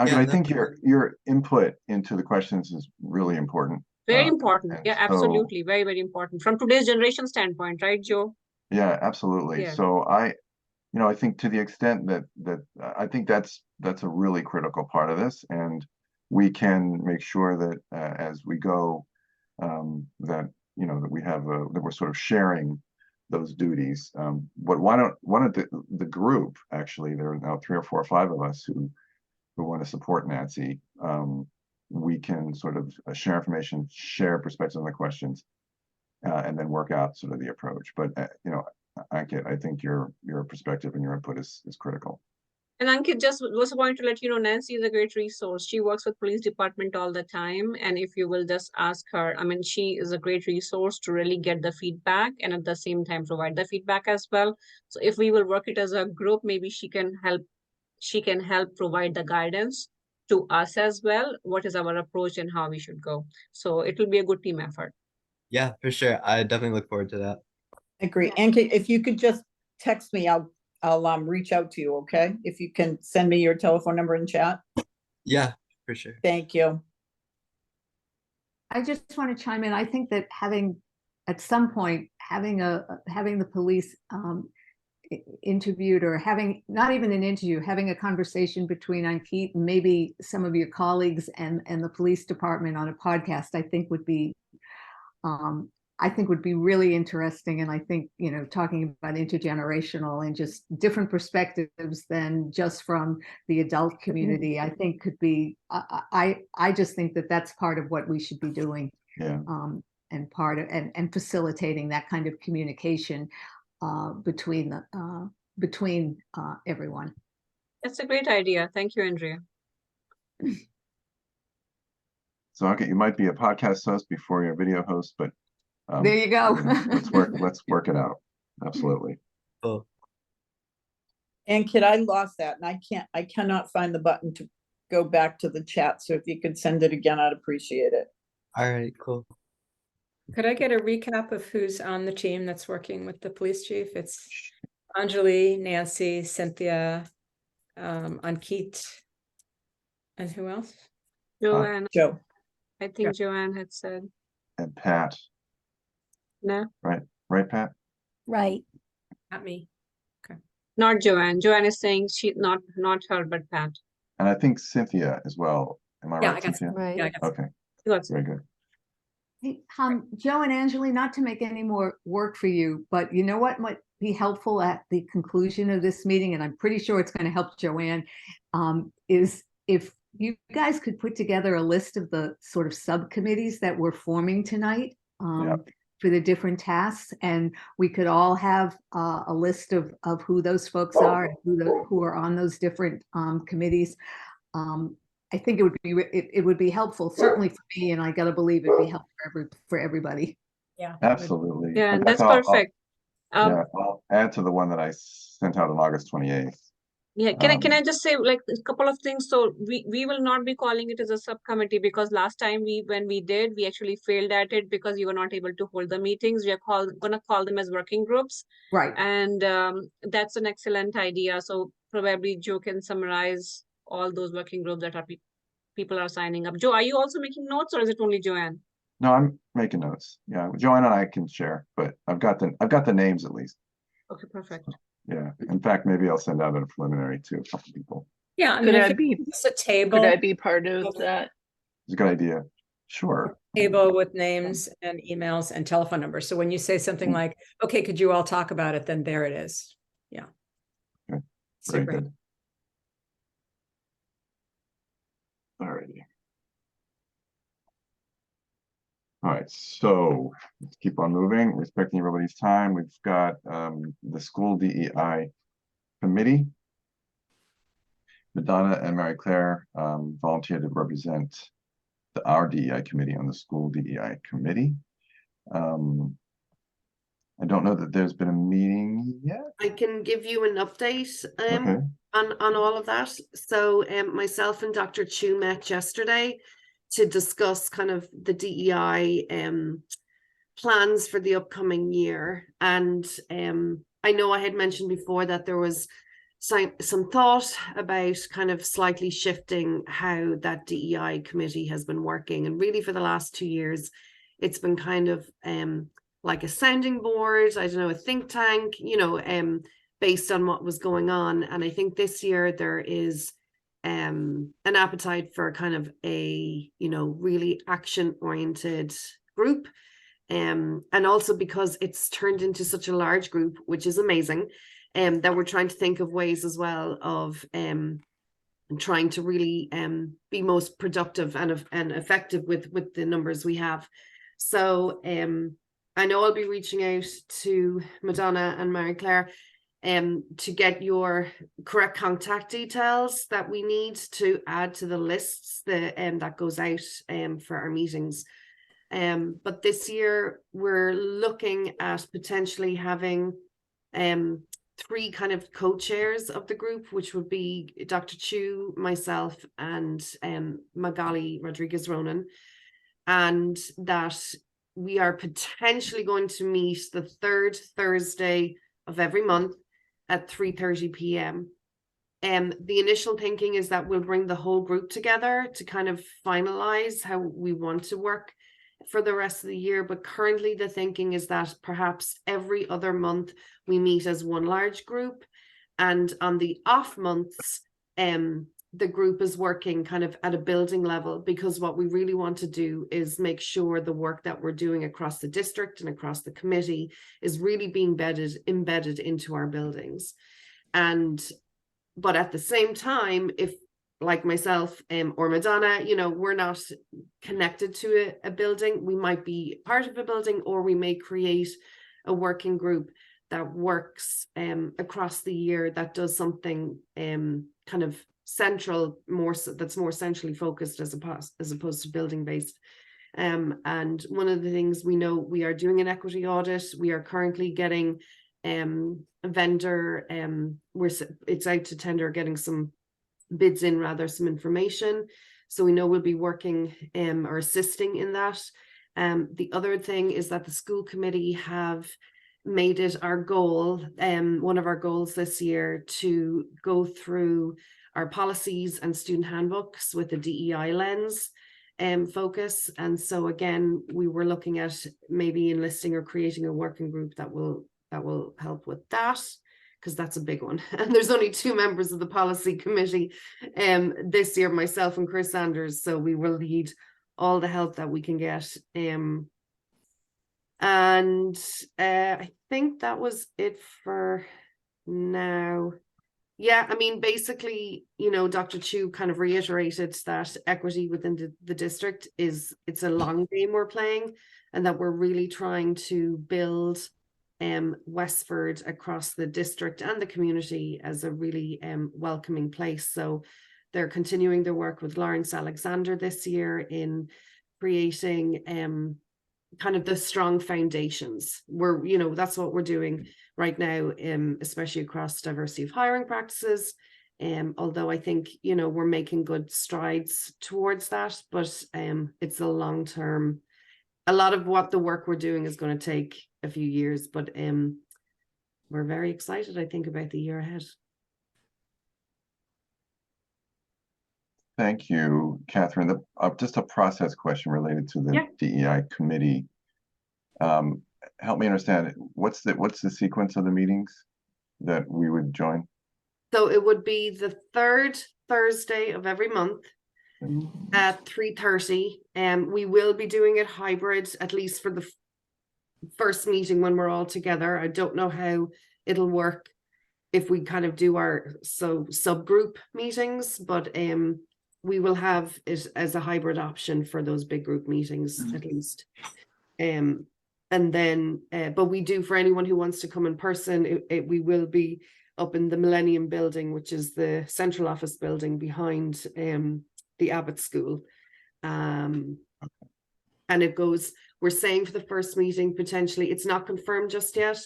I think your input into the questions is really important. Very important. Yeah, absolutely. Very, very important. From today's generation standpoint, right, Joe? Yeah, absolutely. Yeah. So I think to the extent that I think that's a really critical part of this, and we can make sure that as we go, that we have that we're sort of sharing those duties. But why don't the group, actually, there are now 3 or 4 or 5 of us who want to support Nancy. We can sort of share information, share perspectives on the questions, and then work out sort of the approach. But Ankit, I think your perspective and your input is critical. And Ankit, just was wanting to let you know, Nancy is a great resource. She works with police department all the time. And if you will just ask her, I mean, she is a great resource to really get the feedback and at the same time provide the feedback as well. So if we will work it as a group, maybe she can help provide the guidance to us as well. What is our approach and how we should go. So it will be a good team effort. Yeah, for sure. I definitely look forward to that. Agree. And if you could just text me, I'll reach out to you, okay? If you can send me your telephone number in chat. Yeah, for sure. Thank you. I just want to chime in. I think that at some point, having the police interviewed, or having not even an interview, having a conversation between Ankit and maybe some of your colleagues and the police department on a podcast, I think would be really interesting. And I think, talking about intergenerational and just different perspectives than just from the adult community, I think could be, I just think that that's part of what we should be doing. Yeah. And facilitating that kind of communication between everyone. That's a great idea. Thank you, Andrea. So okay, you might be a podcast host before you're a video host, but there you go. let's work it out. Absolutely. Oh. And kid, I lost that, and I cannot find the button to go back to the chat. So if you could send it again, I'd appreciate it. All right, cool. Could I get a recap of who's on the team that's working with the police chief? It's Anjali, Nancy, Cynthia, Ankit, and who else? Joanne. Joe. I think Joanne had said. And Pat. No. Right, Pat? Right. Not me. Okay. Not Joanne. Joanne is saying she not her, but Pat. And I think Cynthia as well. Am I right, I Cynthia? Right. Yeah, I got Okay. Very good. Hey, Joe and Anjali, not to make any more work for you, but you know what might be helpful at the conclusion of this meeting, and I'm pretty sure it's going to help Joanne, is if you guys could put together a list of the sort of subcommittees that we're forming tonight for the different tasks, and we could all have a list of who those folks are and who are on those different committees. I think it would be helpful, certainly for me, and I gotta believe it'd be helpful for everybody. Yeah, absolutely. Yeah, that's perfect. I'll add to the one that I sent out on August 28th. Yeah, can I just say like a couple of things? So we will not be calling it as a subcommittee, because last time when we did, we actually failed at it because you were not able to hold the meetings. We are gonna call them as working groups. Right. And that's an excellent idea. So probably Joe can summarize all those working groups that people are signing up. Joe, are you also making notes, or is it only Joanne? No, I'm making notes. Yeah, Joanne and I can share, but I've got the names at least. Okay, perfect. Yeah. In fact, maybe I'll send out a preliminary to a couple people. Yeah, I mean, Could if I be it's a table. Could I be part of that? it's a good idea. Sure. Table with names and emails and telephone numbers. So when you say something like, okay, could you all talk about it? Then there it is. Yeah. Okay. Very Super. good. Alrighty. All right, so let's keep on moving, respecting everybody's time. We've got the school DEI committee. Madonna and Mary Claire volunteered to represent our DEI committee on the school DEI committee. I don't know that there's been a meeting yet. I can give you an update Okay. on all of that. So myself and Dr. Chu met yesterday to discuss kind of the DEI plans for the upcoming year. And I know I had mentioned before that there was some thought about kind of slightly shifting how that DEI committee has been working. And really for the last 2 years, it's been kind of like a sounding board, I don't know, a think tank, you know, based on what was going on. And I think this year there is an appetite for kind of a, you know, really action-oriented group. And also because it's turned into such a large group, which is amazing, that we're trying to think of ways as well of trying to really be most productive and effective with the numbers we have. So I know I'll be reaching out to Madonna and Mary Claire to get your correct contact details that we need to add to the lists that goes out for our meetings. But this year we're looking at potentially having 3 kind of co-chairs of the group, which would be Dr. Chu, myself, and Magali Rodriguez-Ronan, and that we are potentially going to meet the 3rd Thursday of every month at 3:30 p.m. The initial thinking is that we'll bring the whole group together to kind of finalize how we want to work for the rest of the year. But currently the thinking is that perhaps every other month we meet as one large group, and on the off months the group is working kind of at a building level, because what we really want to do is make sure the work that we're doing across the district and across the committee is really being embedded into our buildings. But at the same time, if like myself or Madonna, you know, we're not connected to a building, we might be part of a building, or we may create a working group that works across the year, that does something kind of central, that's more centrally focused as opposed to building based. And one of the things we know, we are doing an equity audit. We are currently getting a vendor, it's out to tender, getting some bids in, rather, some information. So we know we'll be working or assisting in that. The other thing is that the school committee have made it our goal, one of our goals this year, to go through our policies and student handbooks with a DEI lens focus. And so again, we were looking at maybe enlisting or creating a working group that will help with that, because that's a big one. And there's only 2 members of the policy committee this year, myself and Chris Sanders, so we will need all the help that we can get. And I think that was it for now. Yeah, I mean, basically, you know, Dr. Chu kind of reiterated that equity within the district it's a long game we're playing, and that we're really trying to build Westford across the district and the community as a really welcoming place. So they're continuing their work with Lawrence Alexander this year in creating kind of the strong foundations. We're, you know, that's what we're doing right now, especially across diversity of hiring practices. Although I think, you know, we're making good strides towards that, but it's a long term. A lot of what the work we're doing is going to take a few years, but we're very excited, I think, about the year ahead. Thank you, Catherine. Just a process question related to the DEI committee. Help me understand, what's the sequence of the meetings that we would join? So it would be the 3rd Thursday of every month at 3:30. We will be doing it hybrid, at least for the first meeting when we're all together. I don't know how it'll work if we kind of do our subgroup meetings, but we will have it as a hybrid option for those big group meetings at least. And then, but we do, for anyone who wants to come in person, we will be up in the Millennium Building, which is the central office building behind the Abbott School. And it goes, we're saying for the first meeting, potentially, it's not confirmed just yet.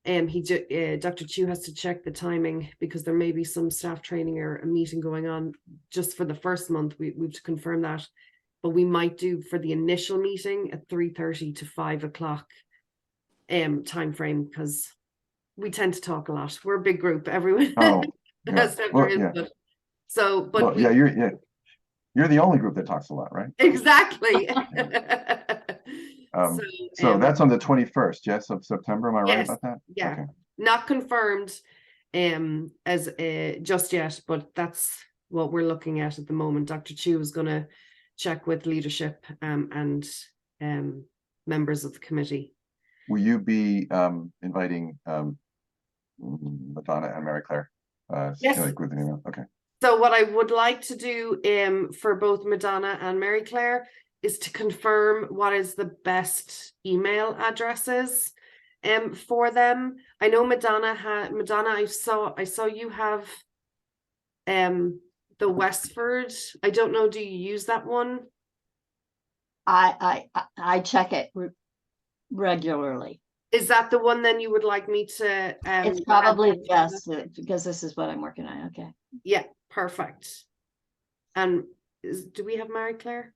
Dr. Chu has to check the timing because there may be some staff training or a meeting going on just for the first month. We've to confirm that, but we might do for the initial meeting at 3:30 to 5 o'clock time frame, because we tend to talk a lot. We're a big group. Everyone. Oh, has yeah. to Well, have yeah. input. So, but Well, yeah, you're the only group that talks a lot, right? exactly. So that's on the 21st, yes, of September. Am I right yes, about that? yeah. Okay. Not confirmed as just yet, but that's what we're looking at the moment. Dr. Chu is going to check with leadership and members of the committee. Will you be inviting Madonna and Mary Claire? Yes. Like with an email? Okay. So what I would like to do for both Madonna and Mary Claire is to confirm what is the best email addresses for them. I know Madonna, I saw you have the Westford. I don't know, do you use that one? I check it regularly. Is that the one then you would like me to It's probably yes, because this is what I'm working on. Okay. Yeah, perfect. And do we have Mary Claire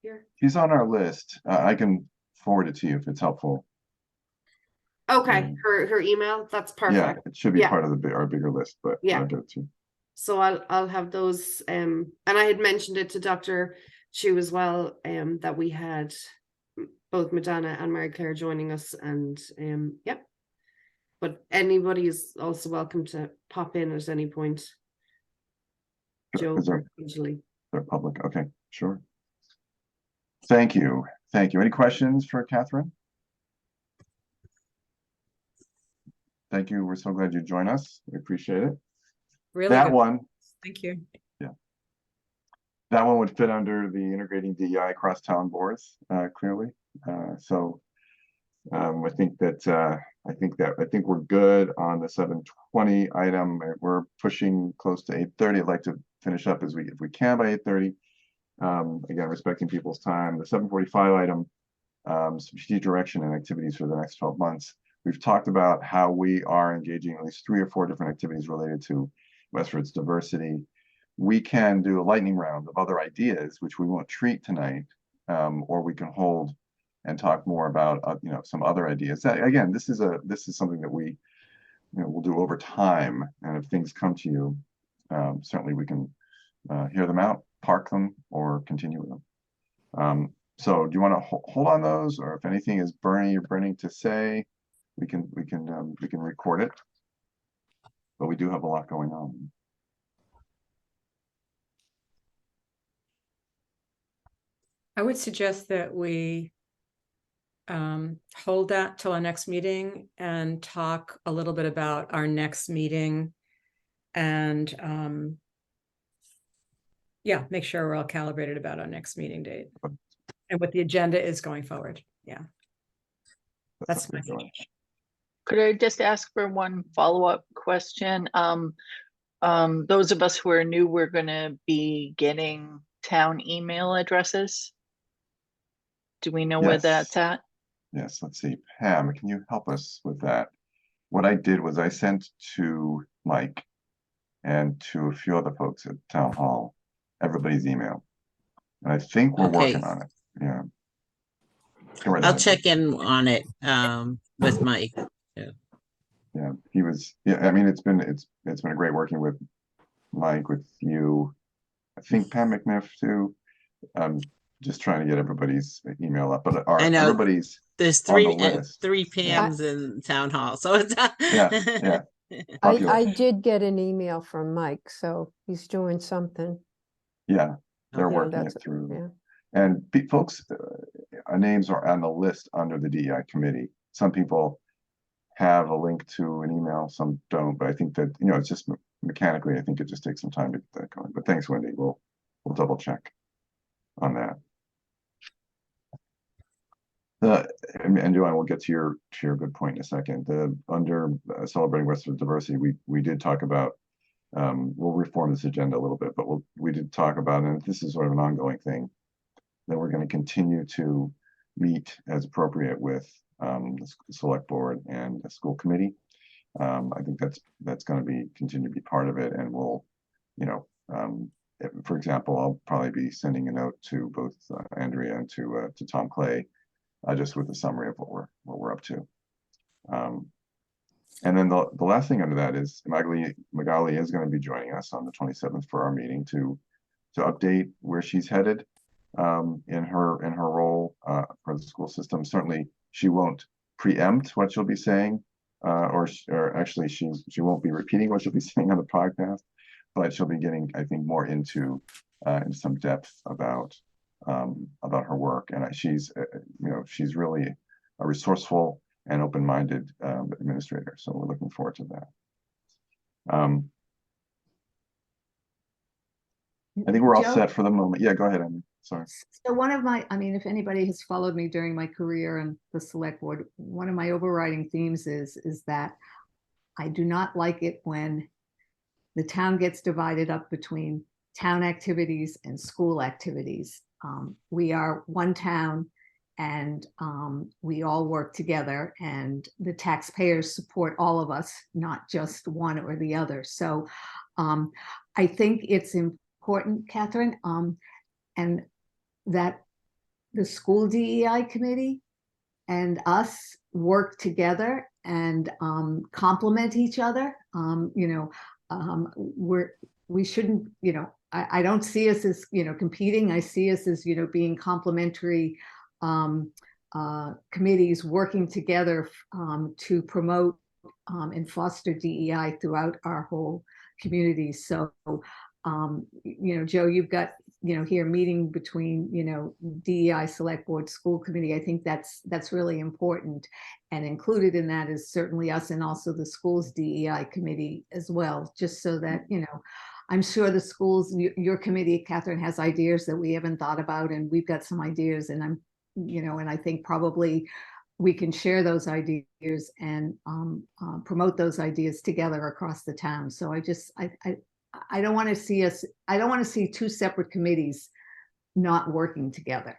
here? She's on our list. I can forward it to you if it's helpful. Okay, her email. That's perfect. Yeah, it should be part of our bigger list, but yeah, I'll get it to you. So I'll have those. And I had mentioned it to Dr. Chu as well. That we had both Madonna and Mary Claire joining us, and yep. But anybody is also welcome to pop in at any point. Sure, Joe, usually. They're public. Okay, sure. Thank you. Thank you. Any questions for Catherine? Thank you. We're so glad you joined us. We appreciate it. Really that good. one. Thank you. Yeah. That one would fit under the integrating DEI across town boards, clearly. So I think we're good on the 7:20 item. We're pushing close to 8:30. I'd like to finish up if we can by 8:30. Again, respecting people's time. The 7:45 item, strategic direction and activities for the next 12 months. We've talked about how we are engaging at least 3 or 4 different activities related to Westford's diversity. We can do a lightning round of other ideas, which we won't treat tonight, or we can hold and talk more about some other ideas. Again, this is something that we we'll do over time, and if things come to you, certainly we can hear them out, park them, or continue with them. So do you want to hold on those, or if anything is burning to say, we can record it, but we do have a lot going on. I would suggest that we hold that till our next meeting and talk a little bit about our next meeting, and yeah, make sure we're all calibrated about our next meeting date and what the agenda is going forward. Yeah, that's my suggestion. Could I just ask for one follow-up question? Those of us who are new, we're going to be getting town email addresses. Do we know where that's at? Yes, let's see. Pam, can you help us with that? What I did was I sent to Mike and to a few other folks at Town Hall everybody's email. And I think we're working on it. Yeah. I'll check in on it with Mike. Yeah, he was. Yeah, I mean, it's been a great working with Mike, with you. I think Pam McNiff too. Just trying to get everybody's email up, but I know everybody's there's on the three list. Pams in Town Hall, so it's yeah. I did get an email from Mike, so he's doing something. Yeah, They're Yeah, working that's it through. yeah. And folks, our names are on the list under the DEI committee. Some people have a link to an email, some don't, but I think that, it's just mechanically, I think it just takes some time to get that going. But thanks, Wendy. We'll double check on that. And Joanne, we'll get to your good point in a second. Under celebrating Westford diversity, we did talk about, we'll reform this agenda a little bit, but we did talk about, and this is sort of an ongoing thing, that we're going to continue to meet as appropriate with the select board and the school committee. I think that's going to continue to be part of it, and we'll, for example, I'll probably be sending a note to both Andrea and to Tom Clay, just with a summary of what we're up to. And then the last thing under that is Magali is going to be joining us on the 27th for our meeting to update where she's headed in her role for the school system. Certainly, she won't preempt what she'll be saying, or actually she won't be repeating what she'll be saying on the podcast, but she'll be getting, I think, more into some depth about her work. And she's really a resourceful and open-minded administrator. So we're looking forward to that. I think we're all Joe? set for the moment. Yeah, go ahead, Amy. Sorry. So if anybody has followed me during my career in the select board, one of my overriding themes is that I do not like it when the town gets divided up between town activities and school activities. We are one town, and we all work together, and the taxpayers support all of us, not just one or the other. So I think it's important, Catherine, and that the school DEI committee and us work together and complement each other. We shouldn't, I don't see us as, competing. I see us as, being complementary committees working together to promote and foster DEI throughout our whole community. So, Joe, you've got, here meeting between, DEI select board school committee. I think that's really important. And included in that is certainly us and also the schools DEI committee as well, just so that, I'm sure the schools, your committee, Catherine, has ideas that we haven't thought about, and we've got some ideas, and and I think probably we can share those ideas and promote those ideas together across the town. So I don't want to see two separate committees not working together.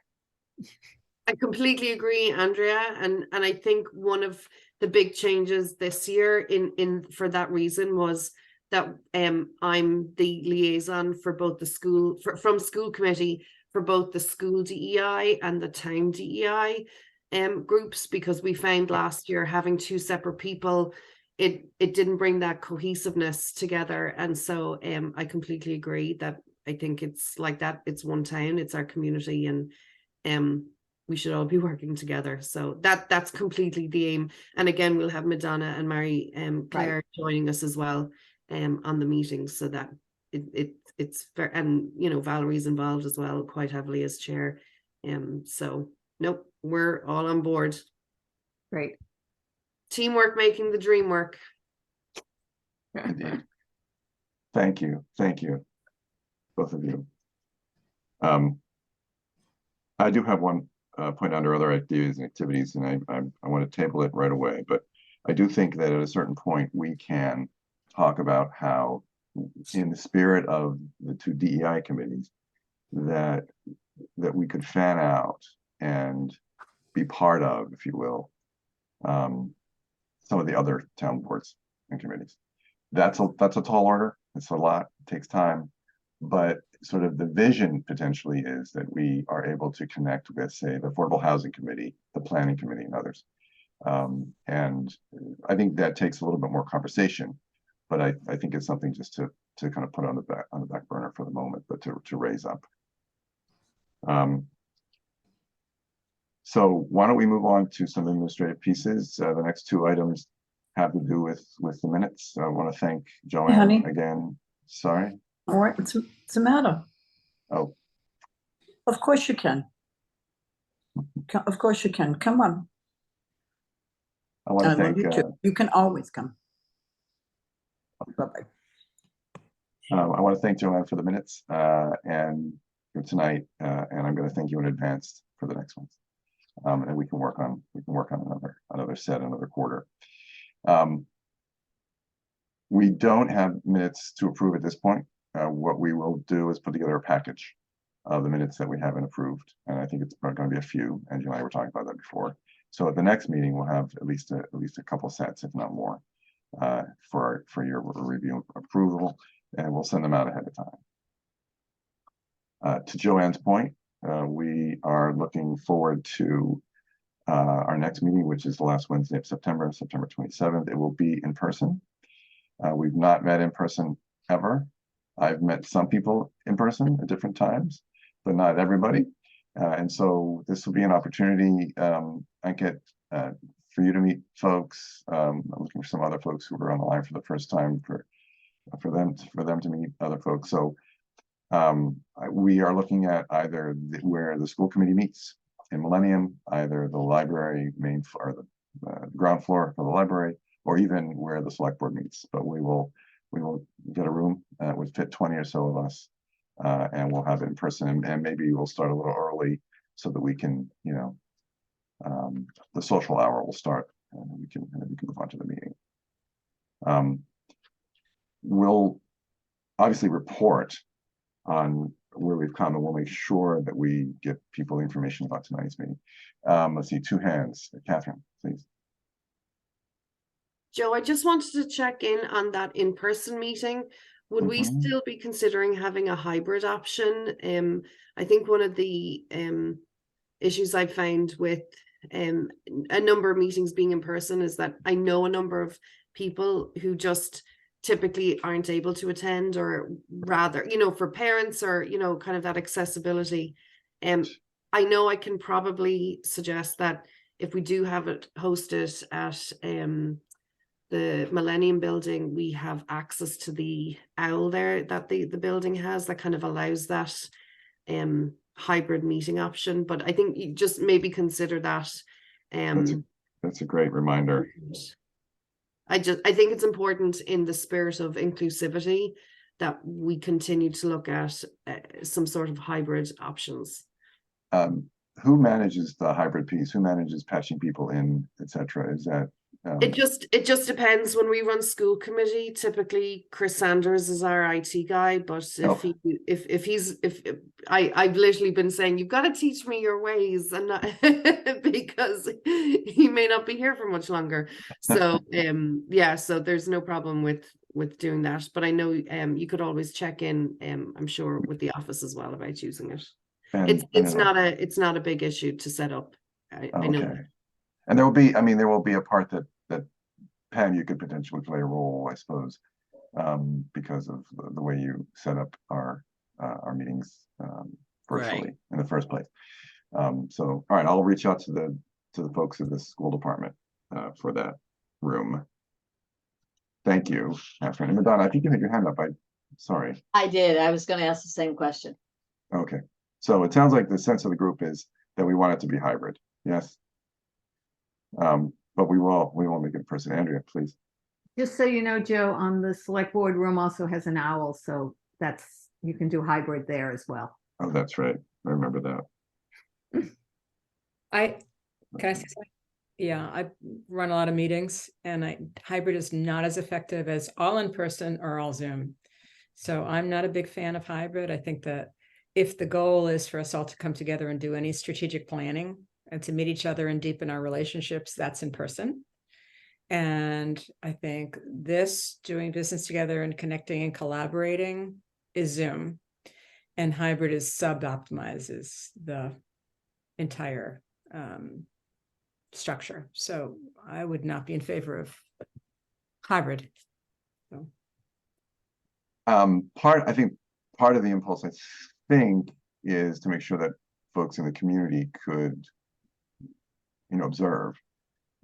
I completely agree, Andrea, and I think one of the big changes this year in for that reason was that I'm the liaison for both the school from school committee for both the school DEI and the town DEI groups, because we found last year having two separate people, it didn't bring that cohesiveness together. And so I completely agree that I think it's like that. It's one town, it's our community, and we should all be working together. So that's completely the aim. And again, we'll have Madonna and Mary Claire joining us as well on the meetings, so that it's fair. And Valerie's involved as well quite heavily as chair. So nope, we're all on board. Great. Teamwork making the dream work. Indeed. Thank you, both of you. I do have one point under other ideas and activities, and I want to table it right away. But I do think that at a certain point we can talk about how, in the spirit of the two DEI committees, that we could fan out and be part of, if you will, some of the other town boards and committees. That's a tall order. It's a lot. It takes time, but sort of the vision potentially is that we are able to connect with, say, the Affordable Housing Committee, the Planning Committee, and others. And I think that takes a little bit more conversation, but I think it's something just to kind of put on the back burner for the moment, but to raise up. So why don't we move on to some administrative pieces? The next two items have to do with the minutes. I want to thank Joanne again. Sorry. All right, what's the matter? Oh, Of course you can. Of course you can. Come on. I want to love thank, you too. You can always come. Bye-bye. I want to thank Joanne for the minutes and for tonight, and I'm going to thank you in advance for the next ones. And we can work on another set, another quarter. We don't have minutes to approve at this point. What we will do is put together a package of the minutes that we haven't approved, and I think it's probably going to be a few. And you and I were talking about that before. So at the next meeting, we'll have at least a couple sets, if not more, for your review and approval, and we'll send them out ahead of time. To Joanne's point, we are looking forward to our next meeting, which is the last Wednesday of September, September 27th. It will be in person. We've not met in person ever. I've met some people in person at different times, but not everybody. And so this will be an opportunity, I get for you to meet folks. I'm looking for some other folks who are on the line for the first time for them to meet other folks. So we are looking at either where the school committee meets in Millennium, either the library main floor, or the ground floor for the library, or even where the select board meets. But we will get a room that would fit 20 or so of us, and we'll have it in person. And maybe we'll start a little early so that we can, the social hour will start, and we can move on to the meeting. We'll obviously report on where we've come, and we'll make sure that we get people information about tonight's meeting. Let's see, two hands. Catherine, please. Joe, I just wanted to check in on that in-person meeting. Would we still be considering having a hybrid option? I think one of the issues I found with a number of meetings being in person is that I know a number of people who just typically aren't able to attend, or rather, for parents, or, kind of that accessibility. I know I can probably suggest that if we do have it hosted at the Millennium Building, we have access to the owl there that the building has, that kind of allows that hybrid meeting option. But I think you just maybe consider that. That's a great reminder. I think it's important in the spirit of inclusivity that we continue to look at some sort of hybrid options. Who manages the hybrid piece? Who manages patching people in, etc.? Is that it just depends. When we run school committee, typically Chris Sanders is our IT guy, but I've literally been saying, you've got to teach me your ways, and not because he may not be here for much longer. So yeah, so there's no problem with doing that. But I know you could always check in, I'm sure, with the office as well about using it. It's not a big issue to set up. I know that. And there will be a part that Pam, you could potentially play a role, I suppose, because of the way you set up our meetings virtually in the first place. So, all right, I'll reach out to the folks at the school department for that room. Thank you, Catherine. And Madonna, I think you had your hand up. Sorry. I did. I was going to ask the same question. Okay, so it sounds like the sense of the group is that we want it to be hybrid. Yes. But we will make it in person. Andrea, please. Just so you know, Joe, on the select board room also has an owl, so you can do hybrid there as well. Oh, that's right. I remember that. Can I say something? Yeah, I run a lot of meetings, and hybrid is not as effective as all in person or all Zoom. So I'm not a big fan of hybrid. I think that if the goal is for us all to come together and do any strategic planning and to meet each other and deepen our relationships, that's in person. And I think doing business together and connecting and collaborating is Zoom, and hybrid is sub-optimizes the entire structure. So I would not be in favor of hybrid. So. I think part of the impulse, I think, is to make sure that folks in the community could observe.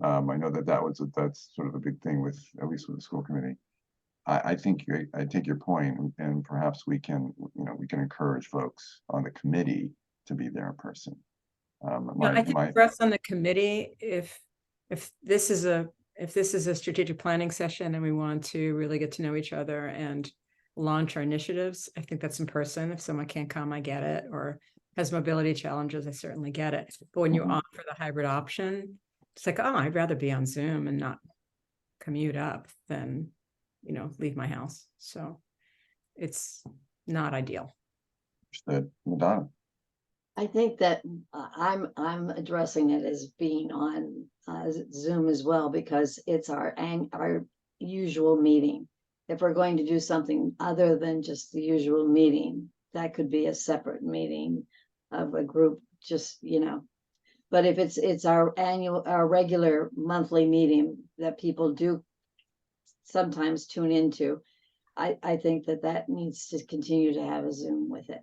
I know that's sort of a big thing with, at least with the school committee. I think I take your point, and perhaps we can encourage folks on the committee to be there in person. Yeah, My, I think my, for us on the committee, if this is a strategic planning session and we want to really get to know each other and launch our initiatives, I think that's in person. If someone can't come, I get it, or has mobility challenges, I certainly get it. But when you Mhm. offer the hybrid option, it's like, oh, I'd rather be on Zoom and not commute up than, leave my house. So it's not ideal. Understood. Madonna. I think that I'm addressing it as being on Zoom as well, because it's our usual meeting. If we're going to do something other than just the usual meeting, that could be a separate meeting of a group, but if it's our regular monthly meeting that people do sometimes tune into, I think that needs to continue to have a Zoom with it.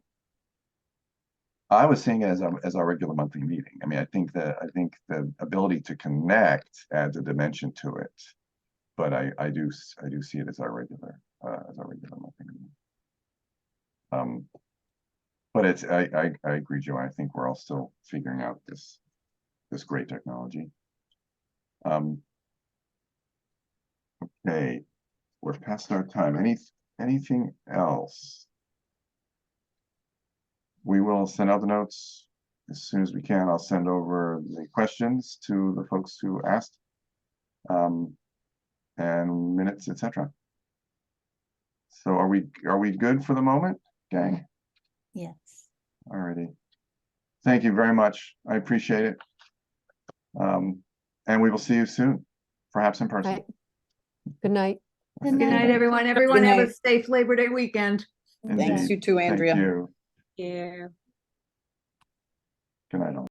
I was seeing it as our regular monthly meeting. I mean, I think the ability to connect adds a dimension to it, but I do see it as our regular monthly meeting. But it's I agree, Joe. I think we're all still figuring out this great technology. Okay, we're past our time. Anything else? We will send out the notes as soon as we can. I'll send over the questions to the folks who asked, and minutes, etc. So are we good for the moment, gang? Yes. Alrighty. Thank you very much. I appreciate it. And we will see you soon, perhaps in person. Right. Good night. Good Good night, night. everyone. Everyone Good have a night. safe Labor Day weekend. Thanks, Indeed. you too, Andrea. Thank you. Yeah. Good night, all.